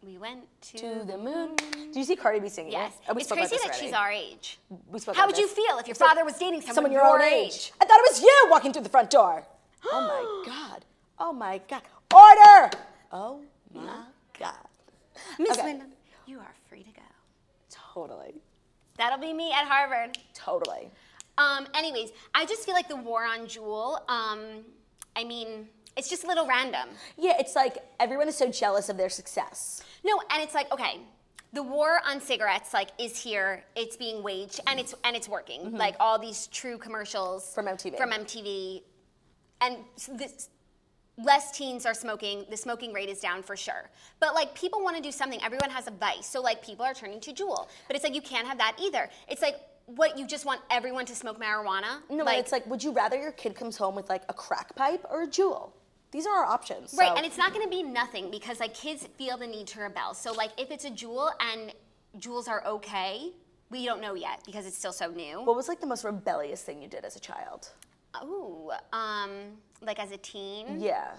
We went To the moon. Did you see Cardi B singing Yes. it? Oh, we It's spoke about crazy this that already. she's our age. We spoke How about would you this. feel if your It's like, father was dating someone your own age? I thought it was you walking through the front door. Oh my God. Oh my God. Order! Oh my God. Miss Okay. Wyndham, you are free to go. Totally. That'll be me at Harvard. Totally. Anyways, I just feel like the war on Juul, I mean, it's just a little random. Yeah, it's like everyone is so jealous of their success. No, and it's like, okay, the war on cigarettes like is here, it's being waged, and it's working. Like all these true commercials From MTV. And less teens are smoking, the smoking rate is down for sure. But like people want to do something, everyone has a vice. So like people are turning to Juul. But it's like you can't have that either. It's like what, you just want everyone to smoke marijuana? No, like, it's like, would you rather your kid comes home with like a crack pipe or a Juul? These are our options. right, so. and it's not going to be nothing because like kids feel the need to rebel. So like if it's a Juul and Juuls are okay, we don't know yet because it's still so new. What was like the most rebellious thing you did as a child? Ooh, like as a teen, Yeah.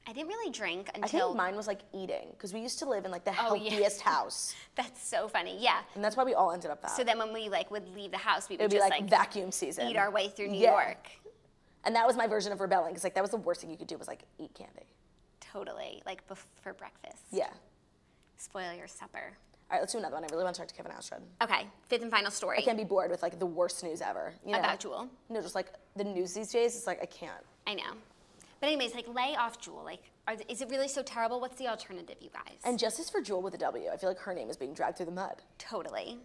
I didn't really drink I until. think mine was like eating, because we used to live in like the Oh, yeah. healthiest house. That's so funny, yeah. And that's why we all ended up fat. So then when we like would leave the house, we it would would be just like vacuum season. eat our way through New Yeah. York. And that was my version of rebelling, because like that was the worst thing you could do was like eat candy. Totally, like for breakfast. Yeah. Spoil your supper. All right, let's do another one. I really want to talk to Kevin Astrid. Okay, fifth and final story. I can't be bored with like the worst news ever. You know? About Juul. No, just like the news these days, it's like I can't. I know. But anyways, like lay off Juul. Like, is it really so terrible? What's the alternative, you guys? And justice for Juul with a W. I feel like her name is being dragged through the mud. Totally.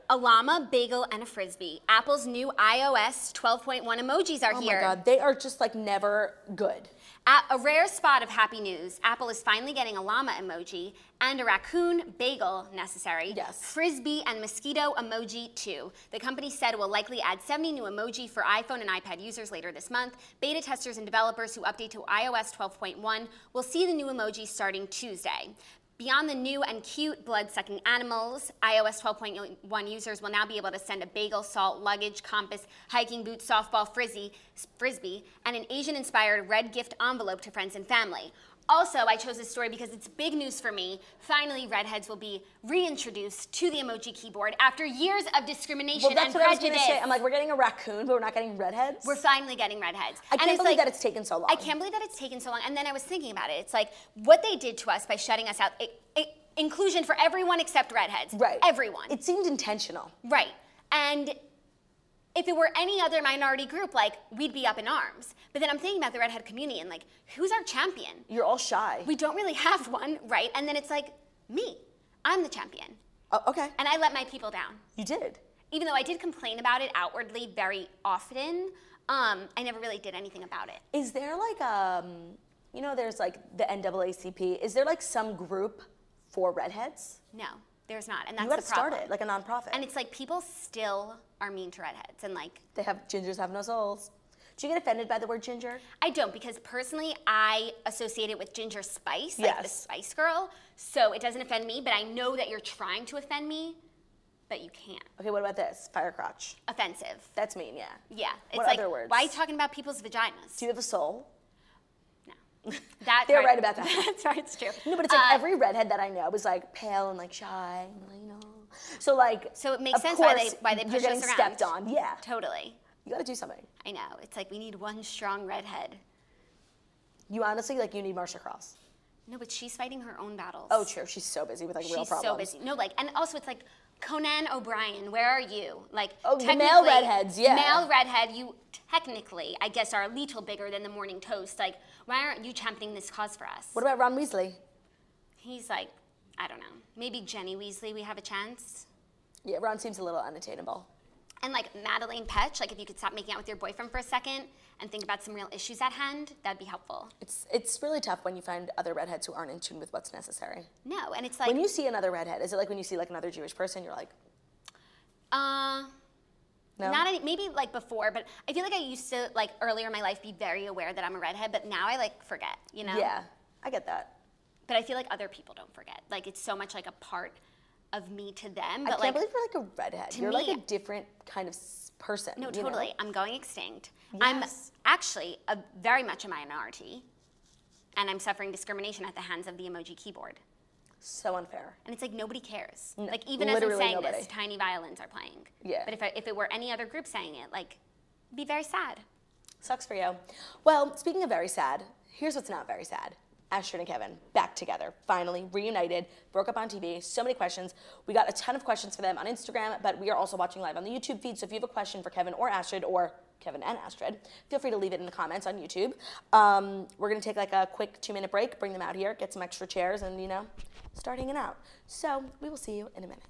A llama, bagel, and a frisbee. Apple's new iOS 12.1 emojis are Oh here. my God, they are just like never good. A rare spot of happy news. Apple is finally getting a llama emoji and a raccoon bagel necessary. Yes. Frisbee and mosquito emoji too. The company said it will likely add 70 new emoji for iPhone and iPad users later this month. Beta testers and developers who update to iOS 12.1 will see the new emoji starting Tuesday. Beyond the new and cute blood-sucking animals, iOS 12.1 users will now be able to send a bagel, salt, luggage, compass, hiking boot, softball, frisbee, and an Asian-inspired red gift envelope to friends and family. Also, I chose this story because it's big news for me. Finally, redheads will be reintroduced to the emoji keyboard after years of discrimination Well, that's and what I was prejudice. gonna say. I'm like, we're getting a raccoon, but we're not getting redheads. We're finally getting redheads. I can't believe that it's taken so long. I can't believe that it's taken so long. And then I was thinking about it. It's like what they did to us by shutting us out. Inclusion for everyone except redheads. Right. Everyone. It seemed intentional. Right. And if it were any other minority group, like, we'd be up in arms. But then I'm thinking about the redhead community and, like, who's our champion? You're all shy. We don't really have one, right? And then it's like, me. I'm the champion. Oh, okay. And I let my people down. You did. Even though I did complain about it outwardly very often, I never really did anything about it. Is there like, you know, there's like the NAACP. Is there like some group for redheads? No, there's not. And that's You gotta the problem. start it, like a nonprofit. And it's like people still are mean to redheads and like Gingers have no souls. Do you get offended by the word ginger? I don't, because personally I associate it with Ginger Spice, like the Yes. Spice Girl. So it doesn't offend me, but I know that you're trying to offend me, but you can't. Okay, what about this? Fire crotch. Offensive. That's mean, yeah. Yeah. It's What like, other words? why are you talking about people's vaginas? Do you have a soul? No. That They're part- right about that. That's right, it's true. No, but it's like every redhead that I know was like pale and like shy, you know. So like, So it makes of sense course, why they push you're getting us around. stepped on. Yeah, Totally. you got to do something. I know. It's like we need one strong redhead. You honestly like you need Marsha Cross. No, but she's fighting her own battles. Oh, true. She's so busy with like real She's problems. so busy. No, like, and also it's like, Conan O'Brien, where are you? Like, Oh, the male technically, redheads, yeah. Male redhead, you technically, I guess, are a little bigger than the Morning Toast. Like, why aren't you championing this cause for us? What about Ron Weasley? He's like, I don't know. Maybe Jenny Weasley, we have a chance. Yeah, Ron seems a little unattainable. And like Madeleine Petsch, like if you could stop making out with your boyfriend for a second and think about some real issues at hand, that'd be helpful. It's really tough when you find other redheads who aren't in tune with what's necessary. No, and it's like When you see another redhead, is it like when you see like another Jewish person, you're like, no? not any, maybe like before, but I feel like I used to like earlier in my life be very aware that I'm a redhead, but now I like forget, you know? Yeah, I get that. But I feel like other people don't forget. Like it's so much like a part of me to them. I But can't like believe you're like a redhead. to You're like me- a different kind of person. no, you know? totally. I'm going extinct. Yes. I'm actually very much a minority, and I'm suffering discrimination at the hands of the emoji keyboard. So unfair. And it's like nobody cares. No, Like even as I'm literally saying nobody. this, tiny violins are playing. Yeah. But if it were any other group saying it, like, it'd be very sad. Sucks for you. Well, speaking of very sad, here's what's not very sad. Astrid and Kevin, back together, finally reunited, broke up on TV, so many questions. We got a ton of questions for them on Instagram, but we are also watching live on the YouTube feed, so if you have a question for Kevin or Astrid, or Kevin and Astrid, feel free to leave it in the comments on YouTube. We're gonna take like a quick 2-minute break, bring them out here, get some extra chairs, and you know, start hanging out. So we will see you in a minute.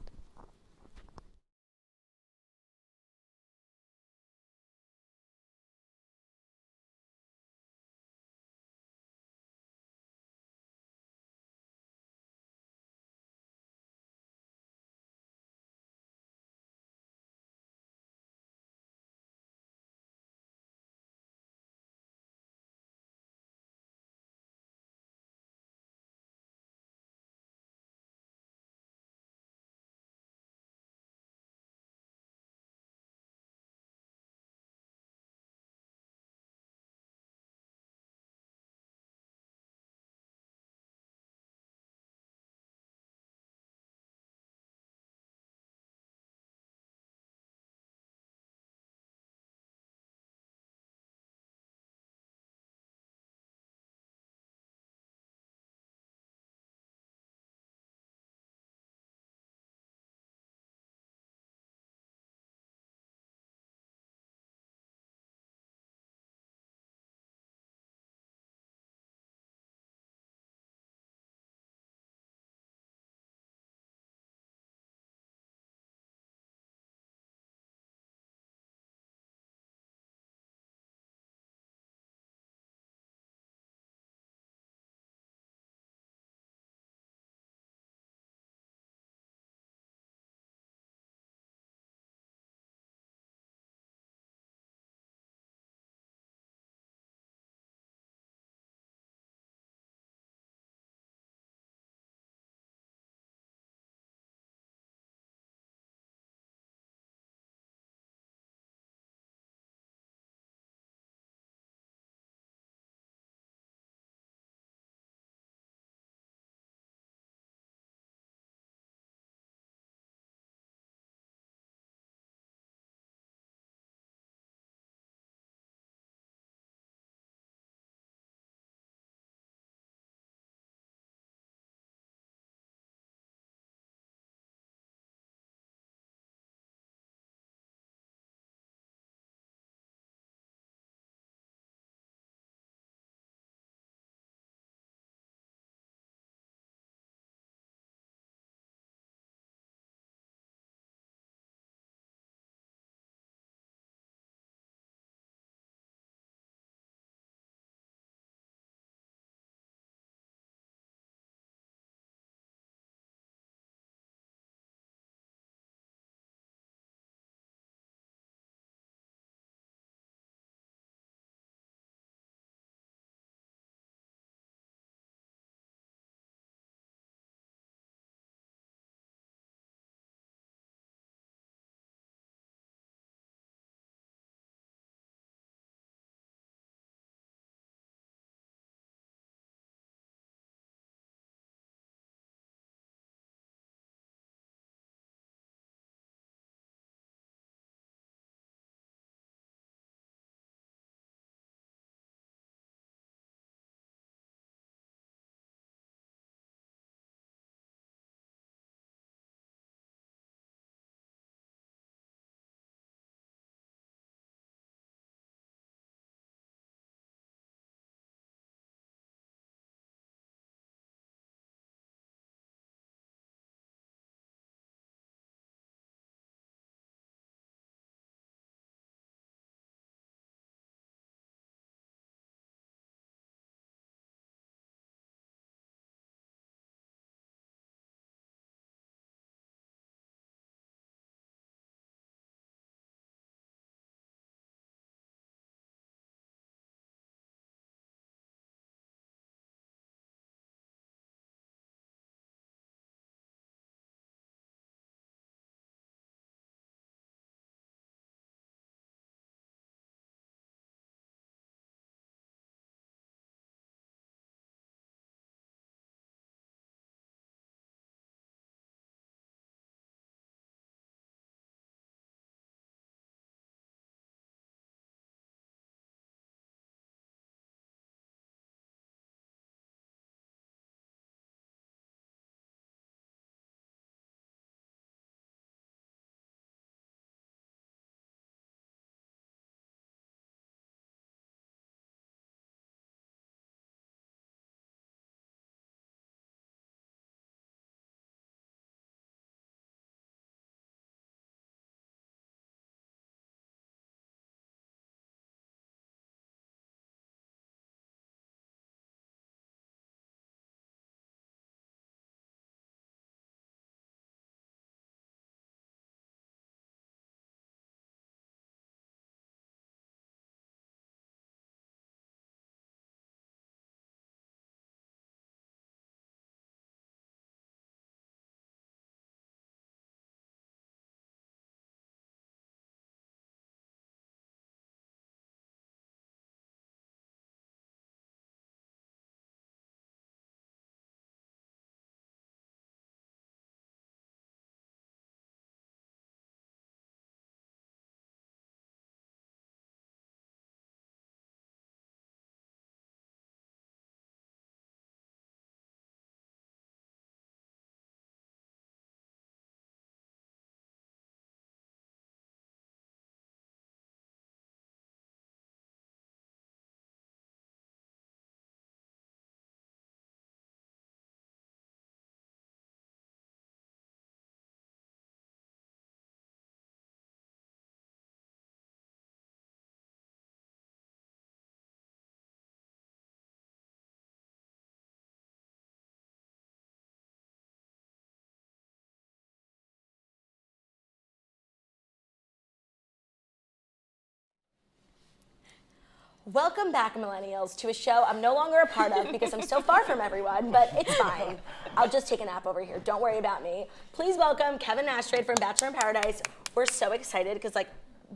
Welcome back, millennials, to a show I'm no longer a part of because I'm so far from everyone, but it's fine. I'll just take a nap over here. Don't worry about me. Please welcome Kevin and Astrid from Bachelor in Paradise. We're so excited because like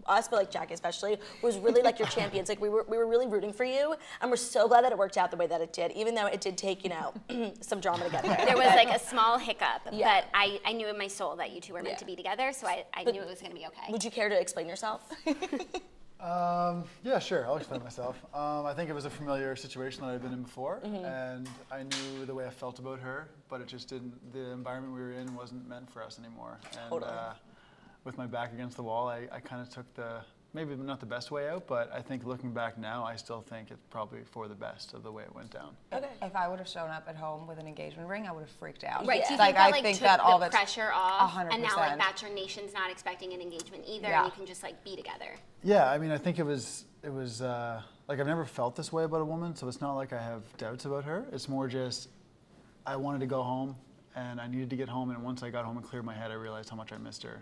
us, but like Jackie especially, was really like your champions. Like we were really rooting for you, and we're so glad that it worked out the way that it did, even though it did take, you know, some drama to get there. There was like a small hiccup, but I knew in my soul that you two were meant to be together, so I knew it was going to be okay. Would you care to explain yourself? Yeah, sure. I'll explain myself. I think it was a familiar situation that I'd been in before, and I knew the way I felt about her, but it just didn't. The environment we were in wasn't meant for us anymore. And, totally. With my back against the wall, I kind of took the maybe not the best way out, but I think looking back now, I still think it's probably for the best of the way it went down. Okay. If I would have shown up at home with an engagement ring, I would have freaked out. Right. Do you Like, think that I think took that all the pressure off, 100%. and now like Bachelor Nation's not expecting an engagement either, Yeah. and you can just like be together? Yeah, I mean, I think it was like I've never felt this way about a woman, so it's not like I have doubts about her. It's more just I wanted to go home, and I needed to get home, and once I got home and cleared my head, I realized how much I missed her.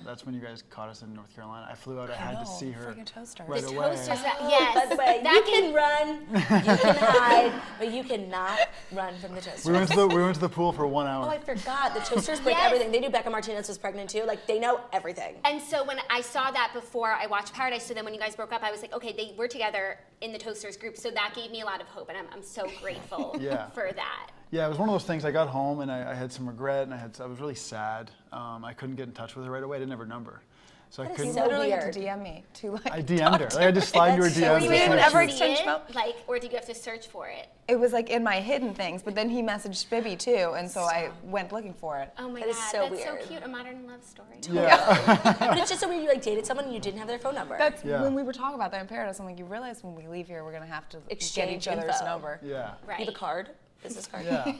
That's when you guys caught us in North Carolina. I flew out, I had to see her freaking toaster. right The away. toasters, yes. By the way, you can run, you can hide, but you cannot run from the toasters. We went to the pool for 1 hour. Oh, I forgot. The toasters break Yes. everything. They knew Becca Martinez was pregnant too. Like, they know everything. And so when I saw that before I watched Paradise, so then when you guys broke up, I was like, okay, they were together in the Toasters group, so that gave me a lot of hope, and I'm so grateful for that. Yeah, it was one of those things. I got home and I had some regret, and I was really sad. I couldn't get in touch with her right away. I didn't have her number, so I That is couldn't. so Literally had weird. to DM me to like. I DM'd her. Like, I just slide your That's so DMs. weird. and You see would what never she- exchange See it? phone? Like, or did you have to search for it? It was like in my hidden things, but then he messaged Bibby too, and so I went looking for it. Oh my That is God, so that's weird. so cute. A modern love story. Yeah. But it's just so weird you like dated someone and you didn't have their phone number. That's Yeah. when we were talking about that in Paradise. I'm like, you realize when we leave here, we're gonna have to Exchange get each other's info. number. Yeah. Right. You have a card? Business card? Yeah.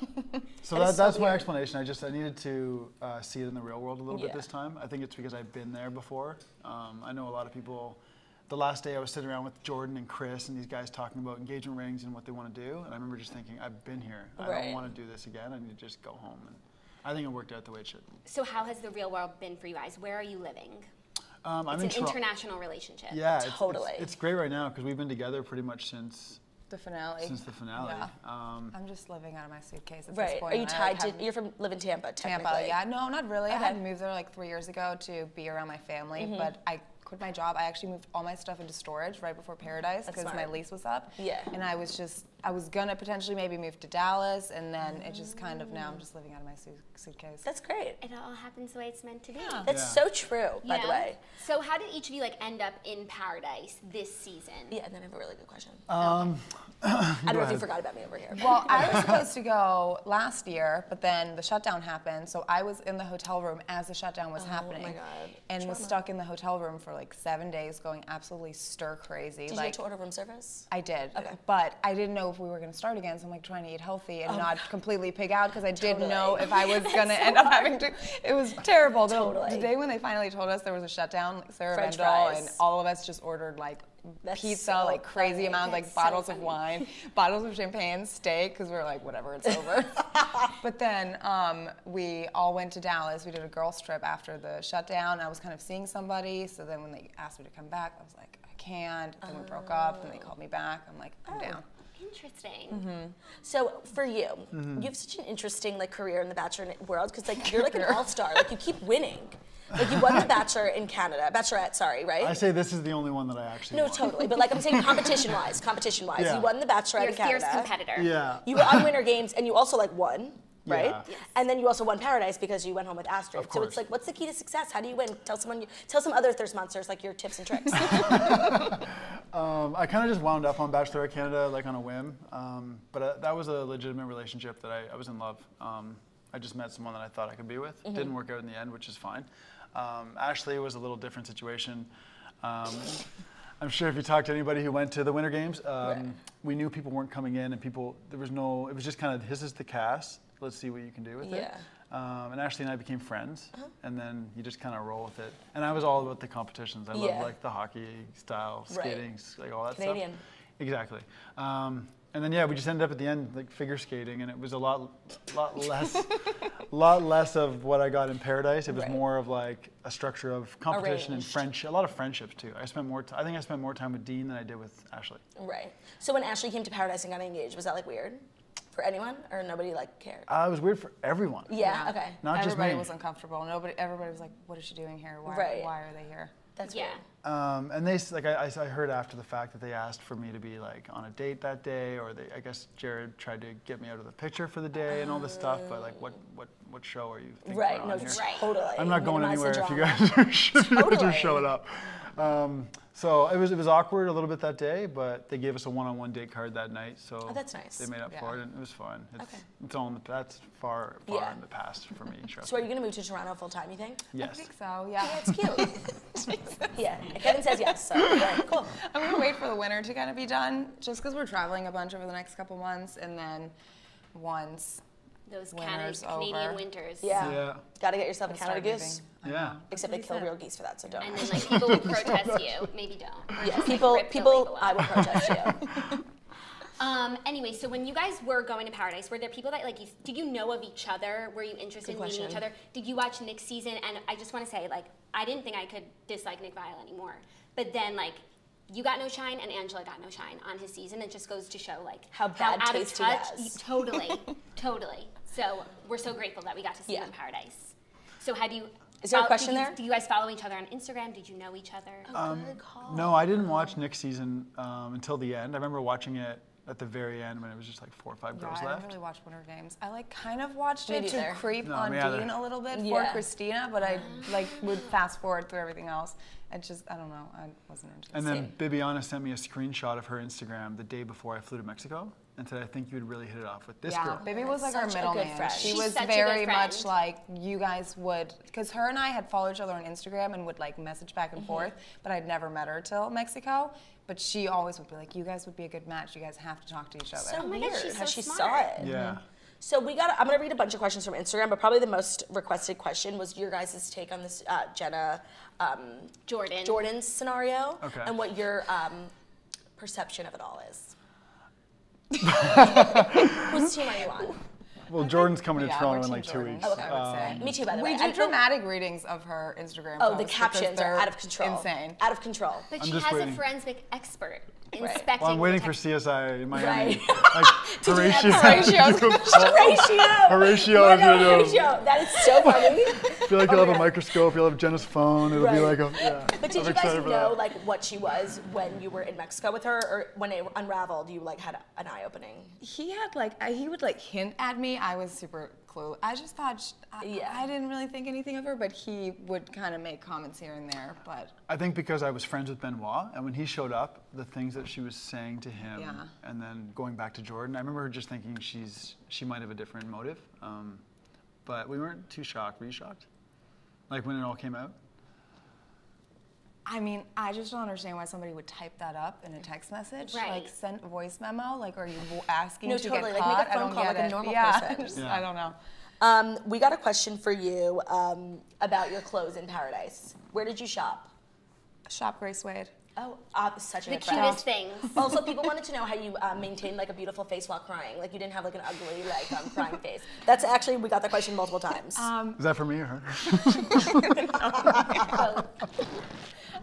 So That is so that's my weird. explanation. I needed to see it in the real world a little bit Yeah. this time. I think it's because I've been there before. I know a lot of people. The last day I was sitting around with Jordan and Chris and these guys talking about engagement rings and what they want to do, and I remember just thinking, I've been here. I Right. don't want to do this again. I need to just go home. And I think it worked out the way it should. So how has the real world been for you guys? Where are you living? I'm It's in an Toronto. international relationship. Yeah, Totally. It's great right now because we've been together pretty much since The finale. the finale. Yeah. I'm just living out of my suitcase at this Right. point. Are you and I, tied like, to, you're from, live in Tampa, Tampa? technically. Yeah, no, not really. I Okay. had moved there like 3 years ago to be around my family, but I quit my job. I actually moved all my stuff into storage right before Paradise because my smart. lease was up. Yeah. And I was gonna potentially maybe move to Dallas, and then it just kind of, now I'm just living out of my suitcase. That's great. It all happens the way it's meant to be. That's so true, by the Yeah. way. So how did each of you like end up in Paradise this season? Yeah, and then I have a really good question. Um, I don't know if you ahead. forgot about me over here. Well, I was supposed to go last year, but then the shutdown happened, so I was in the hotel room as the shutdown was happening. my God. And was stuck in the hotel room for like 7 days, going absolutely stir crazy. Did you get to order room service? I did, Okay. but I didn't know if we were going to start again, so I'm like trying to eat healthy and not completely pig out because I didn't know if I was going to end up having to. It was terrible. The day when they finally told us there was a shutdown, like Sarah French Vendel fries. and all of us just ordered like That's pizza, so like crazy funny. amounts, like That's so bottles of funny. wine, bottles of champagne, steak, because we were like, whatever, it's over. But then we all went to Dallas. We did a girls' trip after the shutdown. I was kind of seeing somebody, so then when they asked me to come back, I was like, I can't. Then we broke up, and they called me back. I'm like, I'm down. Interesting. So for you, you have such an interesting like career in the Bachelor world because like you're like an all-star. Like you keep winning. Like you won the Bachelor in Canada, Bachelorette, sorry, right? I say this is the only one that I actually No, won. totally. But like I'm saying, competition-wise, Yeah. you won the Bachelorette You're a in Canada. fierce competitor. Yeah. You were on Winter Games, and you also like won, right? Yeah. Yes. And then you also won Paradise because you went home with Astrid. Of So course. it's like, what's the key to success? How do you win? Tell some other thirst monsters like your tips and tricks. I kind of just wound up on Bachelor Canada like on a whim, but that was a legitimate relationship that I was in love. I just met someone that I thought I could be with. Didn't work out in the end, which is fine. Ashley was a little different situation. I'm sure if you talk to anybody who went to the Winter Games, we knew people weren't coming in, and it was just kind of, this is the cast. Let's see what you can do with it. And Ashley and I became friends, and then you just kind of roll with it. And I was all about the competitions. I love like the hockey style, skating, like all that Canadian. stuff. Exactly. And then we just ended up at the end like figure skating, and it was a lot less of what I got in Paradise. It was more of like a structure of competition and friendship, a lot of friendships too. I think I spent more time with Dean than I did with Ashley. Right. So when Ashley came to Paradise and got engaged, was that like weird for anyone, or nobody like cared? It was weird for everyone. Yeah. Okay. Not just me. Everybody was uncomfortable. Everybody was like, "What is she doing here? Why are they here?" That's weird. And they I heard after the fact that they asked for me to be like on a date that day, or I guess Jared tried to get me out of the picture for the day and all this stuff. But like, what show are you thinking Right. on No, here? totally. I'm not going Minimize the anywhere if drama. you guys are showing up. So it was awkward a little bit that day, but they gave us a one-on-one date card that night, so that's nice. they made up for it, and it was fun. It's all that's far Yeah. in the past for me. So are you gonna move to Toronto full time? You think? Yes. I think so. Yeah. Yeah, it's cute. Yeah. Kevin says yes. So right, cool. I'm gonna wait for the winter to kind of be done, just because we're traveling a bunch over the next couple months, and then once Those winter's Canadian over. winters. Yeah. Gotta get yourself a start Canada goose. moving. Yeah. Except they kill real geese for that, so don't. And then like people will protest you. Maybe don't. Or Yeah, just, like, rip the label I off. will protest you. Anyway, so when you guys were going to Paradise, were there people that did you know of each other? Were you interested in meeting each other? Did you watch Nick's season? And I just want to say, like, I didn't think I could dislike Nick Viall anymore. But then, like, you got no shine and Angela got no shine on his season. It just goes to show, like, How bad out taste of he touch. has. Totally. So we're so grateful that we got to see you in Paradise. So Is there a question there? Do you guys follow each other on Instagram? Did you know each other? Good call. No, I didn't watch Nick's season until the end. I remember watching it at the very end when it was just like 4 or 5 girls I left. didn't really watch Winter Games. I like kind of watched Me it to neither. creep No, on me either. Dean a little bit for Yeah. Christina, but I like would fast forward through everything else. I don't know. I wasn't interested. And then Bibiana sent me a screenshot of her Instagram the day before I flew to Mexico and said, I think you would really hit it off with this girl. Baby was like our Such a good middleman. friend. She She's was such a good very friend. much like you guys would, because her and I had followed each other on Instagram and would like message back and forth, but I'd never met her till Mexico. But she always would be like, you guys would be a good match. You guys have to talk to each other. So my weird God, she's how so she smart. saw it. Yeah. So I'm gonna read a bunch of questions from Instagram, but probably the most requested question was your guys' take on this Jenna Jordan's scenario, Okay. and what your perception of it all is. Whose team are you on? Well, Jordan's coming to Yeah, Toronto we're in like Team 2 Jordan, weeks. I would say. Me too, by the way. We do dramatic readings of her Instagram Oh, the posts captions because are they're out of control. Insane. Out of control. But I'm she just has waiting. a forensic expert Right. inspecting. Well, I'm waiting the for text. CSI in Miami. Right. Like, Horatio. Horatio. Horatio What is a gonna do. Horatio. That is so funny. I feel like you'll have a microscope, you'll have Jenna's phone, it'll be Right. like a, yeah. But did I'm you guys excited for know that. like what she was when you were in Mexico with her, or when it unraveled, you like had an eye opening? He had like, he would like hint at me. I was super clueless. I just thought, I didn't really think anything of her, but he would kind of make comments here and there. But I think because I was friends with Benoit, and when he showed up, the things that she was saying to him, Yeah. and then going back to Jordan, I remember her just thinking she might have a different motive. But we weren't too shocked. Were you shocked? Like when it all came out? I mean, I just don't understand why somebody would type that up in a text message. Right. Like, send a voice memo. Like, are you asking No, to totally. get Like, make a caught? I phone don't call get like a it. normal yeah. person. I don't know. We got a question for you about your clothes in Paradise. Where did you shop? Shop Grace Wade. Oh, such a The good friend. cutest things. Also, people wanted to know how you maintained like a beautiful face while crying. Like you didn't have like an ugly like crying face. That's actually, we got that question multiple times. Is that for me or her?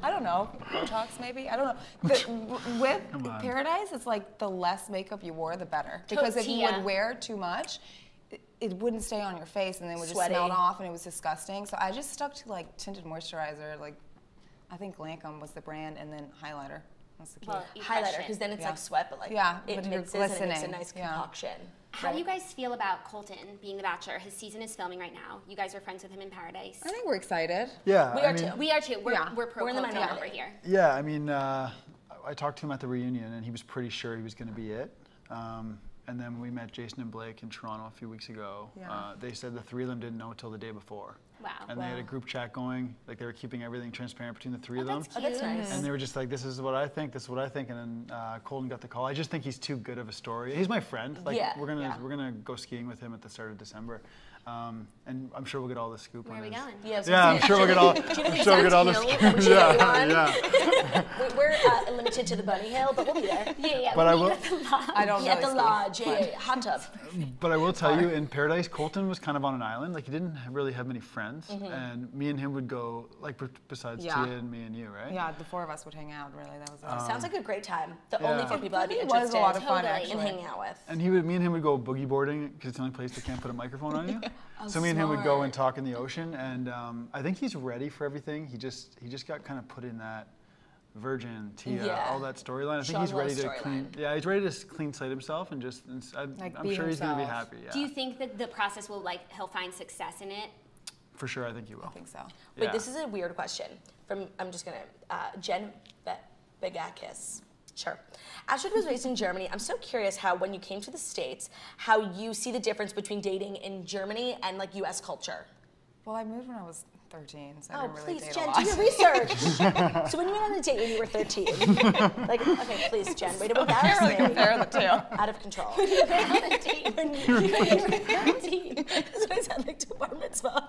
I don't know. Botox, maybe? I don't know. With on. Paradise, it's like the less makeup you wore, the better. Because if you Tortilla. would wear too much, it wouldn't stay on your face and then it would just Sweaty. smell off and it was disgusting. So I just stuck to like tinted moisturizer. Like, I think Lancome was the brand, and then highlighter. That's the key. Well, you Highlighter, crushed it. because then it's Yeah. like sweat, but like Yeah, it but you're mixes and it makes a glistening. nice Yeah. concoction. How do you guys feel about Colton being the Bachelor? His season is filming right now. You guys are friends with him in Paradise. I think we're excited. Yeah. We I are mean, too. We are too. We're Yeah. pro We're in the Colton minority. over here. Yeah, I mean, I talked to him at the reunion, and he was pretty sure he was going to be it. And then we met Jason and Blake in Toronto a few weeks ago. Yeah. They said the three of them didn't know until the day before. Wow. And they had a group chat going, like they were keeping everything transparent between the three of them. That's cute. That's nice. And they were just like, this is what I think, this is what I think. And then Colton got the call. I just think he's too good of a story. He's my friend. Like Yeah. we're gonna go skiing with him at the start of December. And I'm sure we'll get all the scoop Where on are we his. going? Yeah, I'm sure we'll get all. I'm sure we'll get all the scoop. Yeah. We're limited to the Bunny Hill, but we'll be there. Yeah. But I will. I don't Yeah, at the really lodge. Yeah, hot tub. But I will tell you, in Paradise, Colton was kind of on an island. Like he didn't really have many friends, and me and him would go like besides Yeah. Tia and me and you, right? Yeah, the four of us would hang out. Really, that was. Sounds like a great time. The Yeah. only four people I'd be It interested was a lot of fun, Totally. in actually. hanging out with. And me and him would go boogie boarding because it's the only place they can't put a microphone on you. So me and him would go and talk in the ocean, and I think he's ready for everything. He just got kind of put in that Virgin, Tia, Yeah. all that storyline. I think Sean he's ready Lowe's to clean. storyline. Yeah, he's ready to clean slate himself and just. Like, I'm be sure he's gonna be himself. happy. Yeah. Do you think that the process will he'll find success in it? For sure, I think he will. I think so. Wait, Yeah. this is a weird question. I'm just gonna, Jen Begakis. Sure. Astrid was raised in Germany. I'm so curious how, when you came to the States, how you see the difference between dating in Germany and like U.S. culture. Well, I moved when I was 13, so I Oh, didn't really please, date Jen, a do lot. your research. So when you went on a date when you were 13, like, okay, please, Jen, way to embarrass me. Compare the two. Out of control. When you were 13. When you were 13. That's what I sound like to bar mitzvah.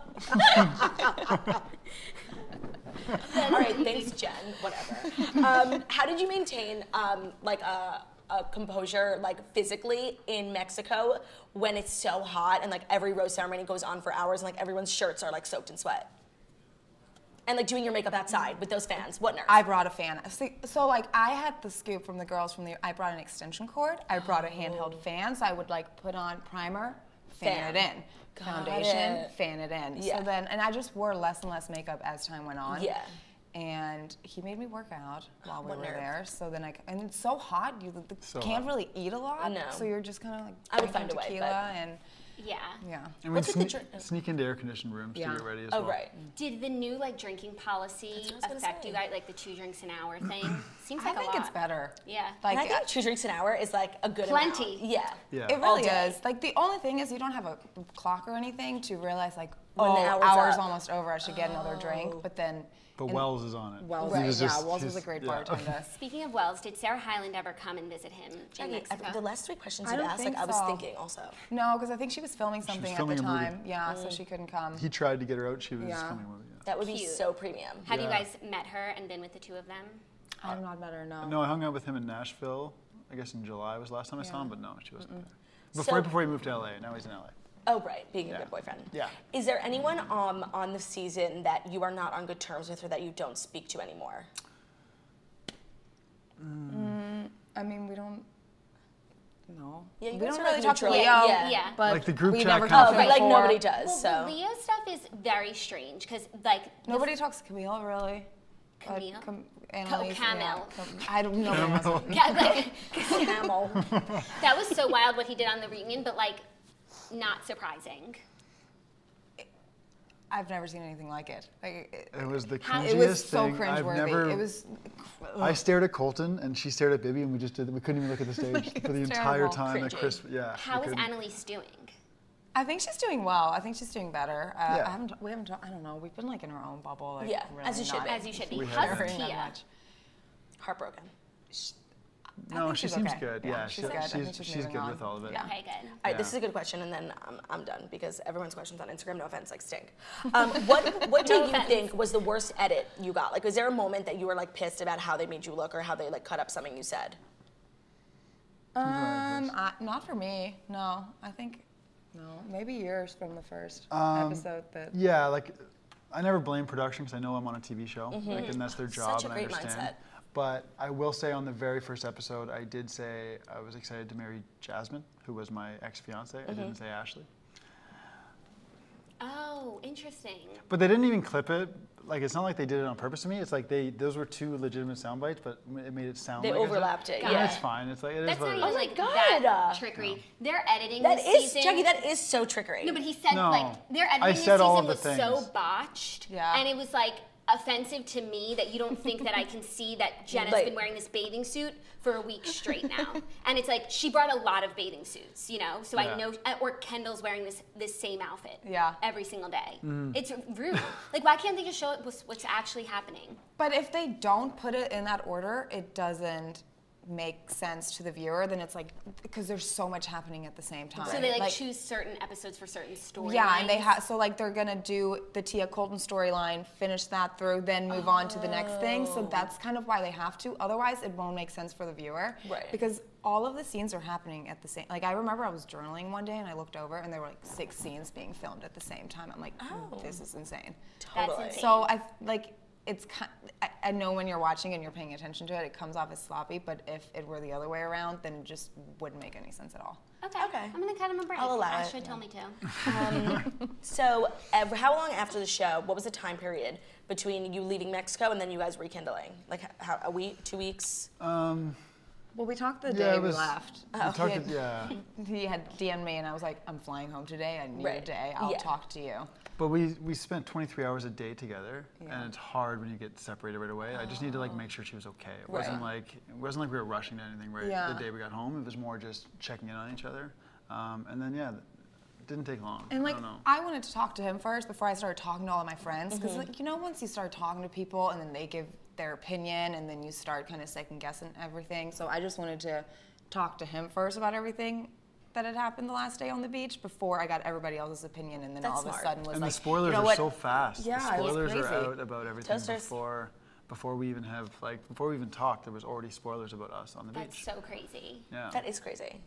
All right, thanks, Jen. Whatever. How did you maintain like a composure, like physically, in Mexico when it's so hot and like every rose ceremony goes on for hours and like everyone's shirts are like soaked in sweat? And like doing your makeup outside with those fans. What nerve? I brought a fan. So like I had the scoop from the girls I brought an extension cord. I brought a handheld fan, so I would like put on primer, fan it in. Foundation, it. fan it in. Yeah. So then, and I just wore less and less makeup as time went on. Yeah. And he made me work out while we What were nerve. there. So then and it's so hot, you So can't hot. really eat a lot. No. So you're just kind of like I would drinking find a way, tequila but- and Yeah. yeah. And we What's with the sneak into air-conditioned rooms Yeah. to get ready as Oh, well. right. Did the new drinking policy That's what I was gonna affect say. you guys, like the 2 drinks an hour thing? Seems I like a think lot. it's better. Yeah. Like And I think 2 drinks an hour is like a good Plenty. amount. Yeah. Yeah. it all really day. is. Like the only thing is you don't have a clock or anything to realize like, When the oh, hour's hour's up. almost over. I should get another drink. But then. But and Wells is on it. Wells, He was yeah, just- Wells was he's- a great yeah. bartender. Speaking of Wells, did Sarah Hyland ever come and visit him in Jackie, Mexico? the last 3 questions I you don't asked, think like I was so. thinking also. No, because I think she was filming something filming at the a movie. time. Yeah, so she couldn't come. He tried to get her out. She was Yeah. coming with it. That would be Cute. so premium. Have you Yeah. guys met her and been with the 2 of them? I have not met her. No. No, I hung out with him in Nashville. I guess in July was the last time I saw him, but no, she wasn't there. So- Before he moved to LA. Now he's in LA. Oh, right, being a Yeah. good boyfriend. Yeah. Is there anyone on the season that you are not on good terms with or that you don't speak to anymore? I mean, we don't. No. Yeah, you we guys don't are, like, really talk to neutral. Leo. Yeah. Yeah. But Like the group we chat never kind talked of But thing. like before. nobody does, Well, so. the Leo stuff is very strange because Nobody talks to Camille, really. Camille? Annalise, Camille. yeah. I don't know. Camel. That was so wild what he did on the reunion, but not surprising. I've never seen anything like it. Like, It was the How- cringiest it was so thing. I've cringeworthy. never. It was. I stared at Colton and she stared at Bibby and we couldn't even look at the stage for the was entire terrible. time. That Cringy. Chris, yeah. How we is couldn't. Annalise doing? I think she's doing well. I think she's doing better. Yeah. We haven't. I don't know. We've been in our own bubble. Like, Yeah, really as you should not be. As you should be. We How's haven't. caring that Tia? much. Heartbroken. I No, think she she's seems okay. good. Yeah, Yeah, she's good. I think she's she's moving good on. with all of it. Yeah. Okay, good. All right, this Yeah. is a good question, and then I'm done because everyone's questions on Instagram, no offense, stink. What do No you offense. think was the worst edit you got? Like, was there a moment that you were pissed about how they made you look or how they cut up something you said? Not for me. No, I think. No, maybe yours from the first episode. That. Yeah, I never blame production because I know I'm on a TV show, and that's their job, Such a and I great understand. mindset. But I will say on the very first episode, I did say I was excited to marry Jasmine, who was my ex-fiance. I didn't say Ashley. Oh, interesting. But they didn't even clip it. It's not like they did it on purpose to me. It's those were 2 legitimate sound bites, but it made it sound They like I said. overlapped it, Got yeah. It's fine. It's it is That's what not it even is. God. that trickery. Their editing That this is, season. Jackie, that is so trickery. No, but he said No. their I editing this said all season of the was so things. botched. Yeah. And it was offensive to me that you don't think that I can see that Jenna's been wearing this bathing suit for a week straight now. And it's like, she brought a lot of bathing suits, you know? So I know, or Kendall's wearing this same outfit every single day. It's rude. Like, why can't they just show it what's actually happening? But if they don't put it in that order, it doesn't make sense to the viewer. Then it's like, because there's so much happening at the same time. So they like choose certain episodes for certain storylines. Yeah, and they have, so like they're gonna do the Tia Colton storyline, finish that through, then move on to the next thing. So that's kind of why they have to. Otherwise, it won't make sense for the viewer. Right. Because all of the scenes are happening at the same. Like I remember I was journaling one day and I looked over and there were like 6 scenes being filmed at the same time. I'm like, this is insane. Totally. That's insane. So it's kind. I know when you're watching and you're paying attention to it, it comes off as sloppy. But if it were the other way around, then it just wouldn't make any sense at all. Okay. I'm gonna cut him a break. I'll allow it. Astrid told me to. So, how long after the show? What was the time period between you leaving Mexico and then you guys rekindling? Like, how, a week, 2 weeks? Well, we talked the day we left. He He had DM'd me and I was like, I'm flying home today. I need a day. I'll talk to you. But we spent 23 hours a day together, and it's hard when you get separated right away. I just need to like make sure she was okay. It wasn't like we were rushing to anything the day we got home. It was more just checking in on each other, and then it didn't take long. And like I don't know. I wanted to talk to him first before I started talking to all of my friends, because like once you start talking to people and then they give their opinion and then you start kind of second guessing everything. So I just wanted to talk to him first about everything that had happened the last day on the beach before I got everybody else's opinion, and then all of a sudden was and like, the spoilers you know are so fast. Yeah, the spoilers it was are crazy. out about everything Toasters. before we even talked. There was already spoilers about us on the That's beach. so crazy. Yeah. That is crazy.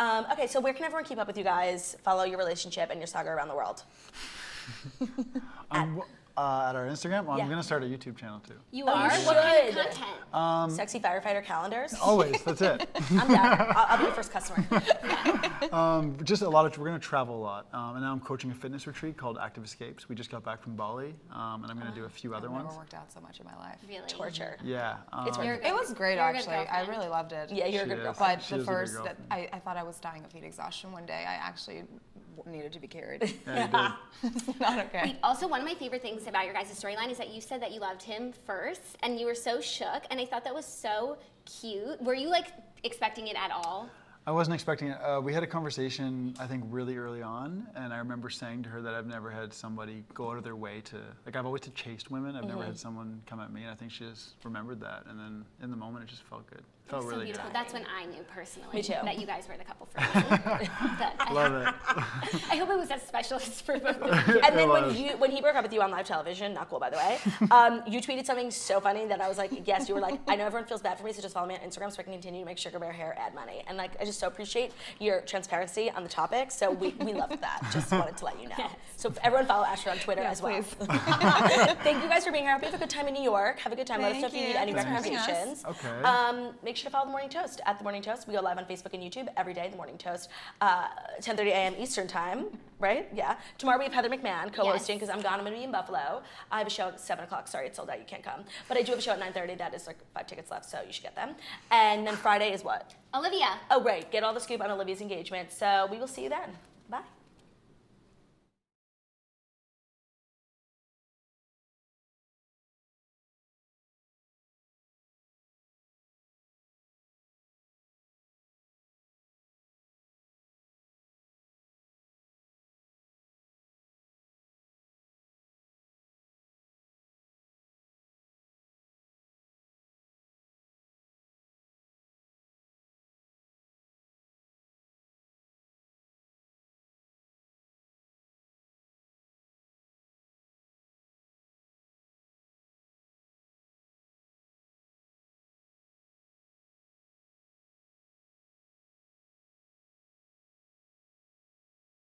Okay, so where can everyone keep up with you guys, follow your relationship and your saga around the world? At our Instagram, I'm gonna start a YouTube channel too. You are? you What kind of should. content? Sexy firefighter calendars? Always, that's it. I'm down. I'll be your first customer. Just a lot of, we're gonna travel a lot. And now I'm coaching a fitness retreat called Active Escapes. We just got back from Bali, and I'm gonna do a few other I've ones. never worked out so much in my life. Really? Torture. Yeah. It's very It was great You're a good actually. I girlfriend. really loved it. Yeah, you're a She good is. girl. But She the is a good first, girlfriend. I thought I was dying of heat exhaustion one day. I actually needed to be carried. Yeah, you did. It's not okay. Wait, also, one of my favorite things about your guys' storyline is that you said that you loved him first, and you were so shook, and I thought that was so cute. Were you like expecting it at all? I wasn't expecting it. We had a conversation, I think, really early on, and I remember saying to her that I've never had somebody go out of their way to, like, I've always chased women. I've never had someone come at me, and I think she just remembered that. And then in the moment, it just felt good. It felt So really beautiful. good. That's when I knew personally Me too. that you guys were the couple for me. Love it. I hope it was as specialist for both of you. And then It when he broke up with you on live television, not cool by the way, you tweeted something so funny that I was like, yes, you were like, I know everyone feels bad for me, so just follow me on Instagram so I can continue to make sugar bear hair add money. And like, I just so appreciate your transparency on the topic. So we loved that. Just wanted to let you know. Yes. So everyone follow Astrid on Twitter as well. Thank you guys for being here. I hope you have a good time in New York. Have a good time. Let us know if you need any Thanks for having recommendations. Okay. Make sure to follow The Morning Toast at The Morning Toast. We go live on Facebook and YouTube every day, The Morning Toast, 10:30 a.m. Eastern time, right? Yeah. Tomorrow we have Heather McMahon co-hosting because I'm gone. I'm going to be in Buffalo. I have a show at 7 o'clock. Sorry, it's sold out. You can't come. But I do have a show at 9:30. That is like 5 tickets left, so you should get them. And then Friday is what? Olivia. Oh, right. Get all the scoop on Olivia's engagement. So we will see you then. Bye.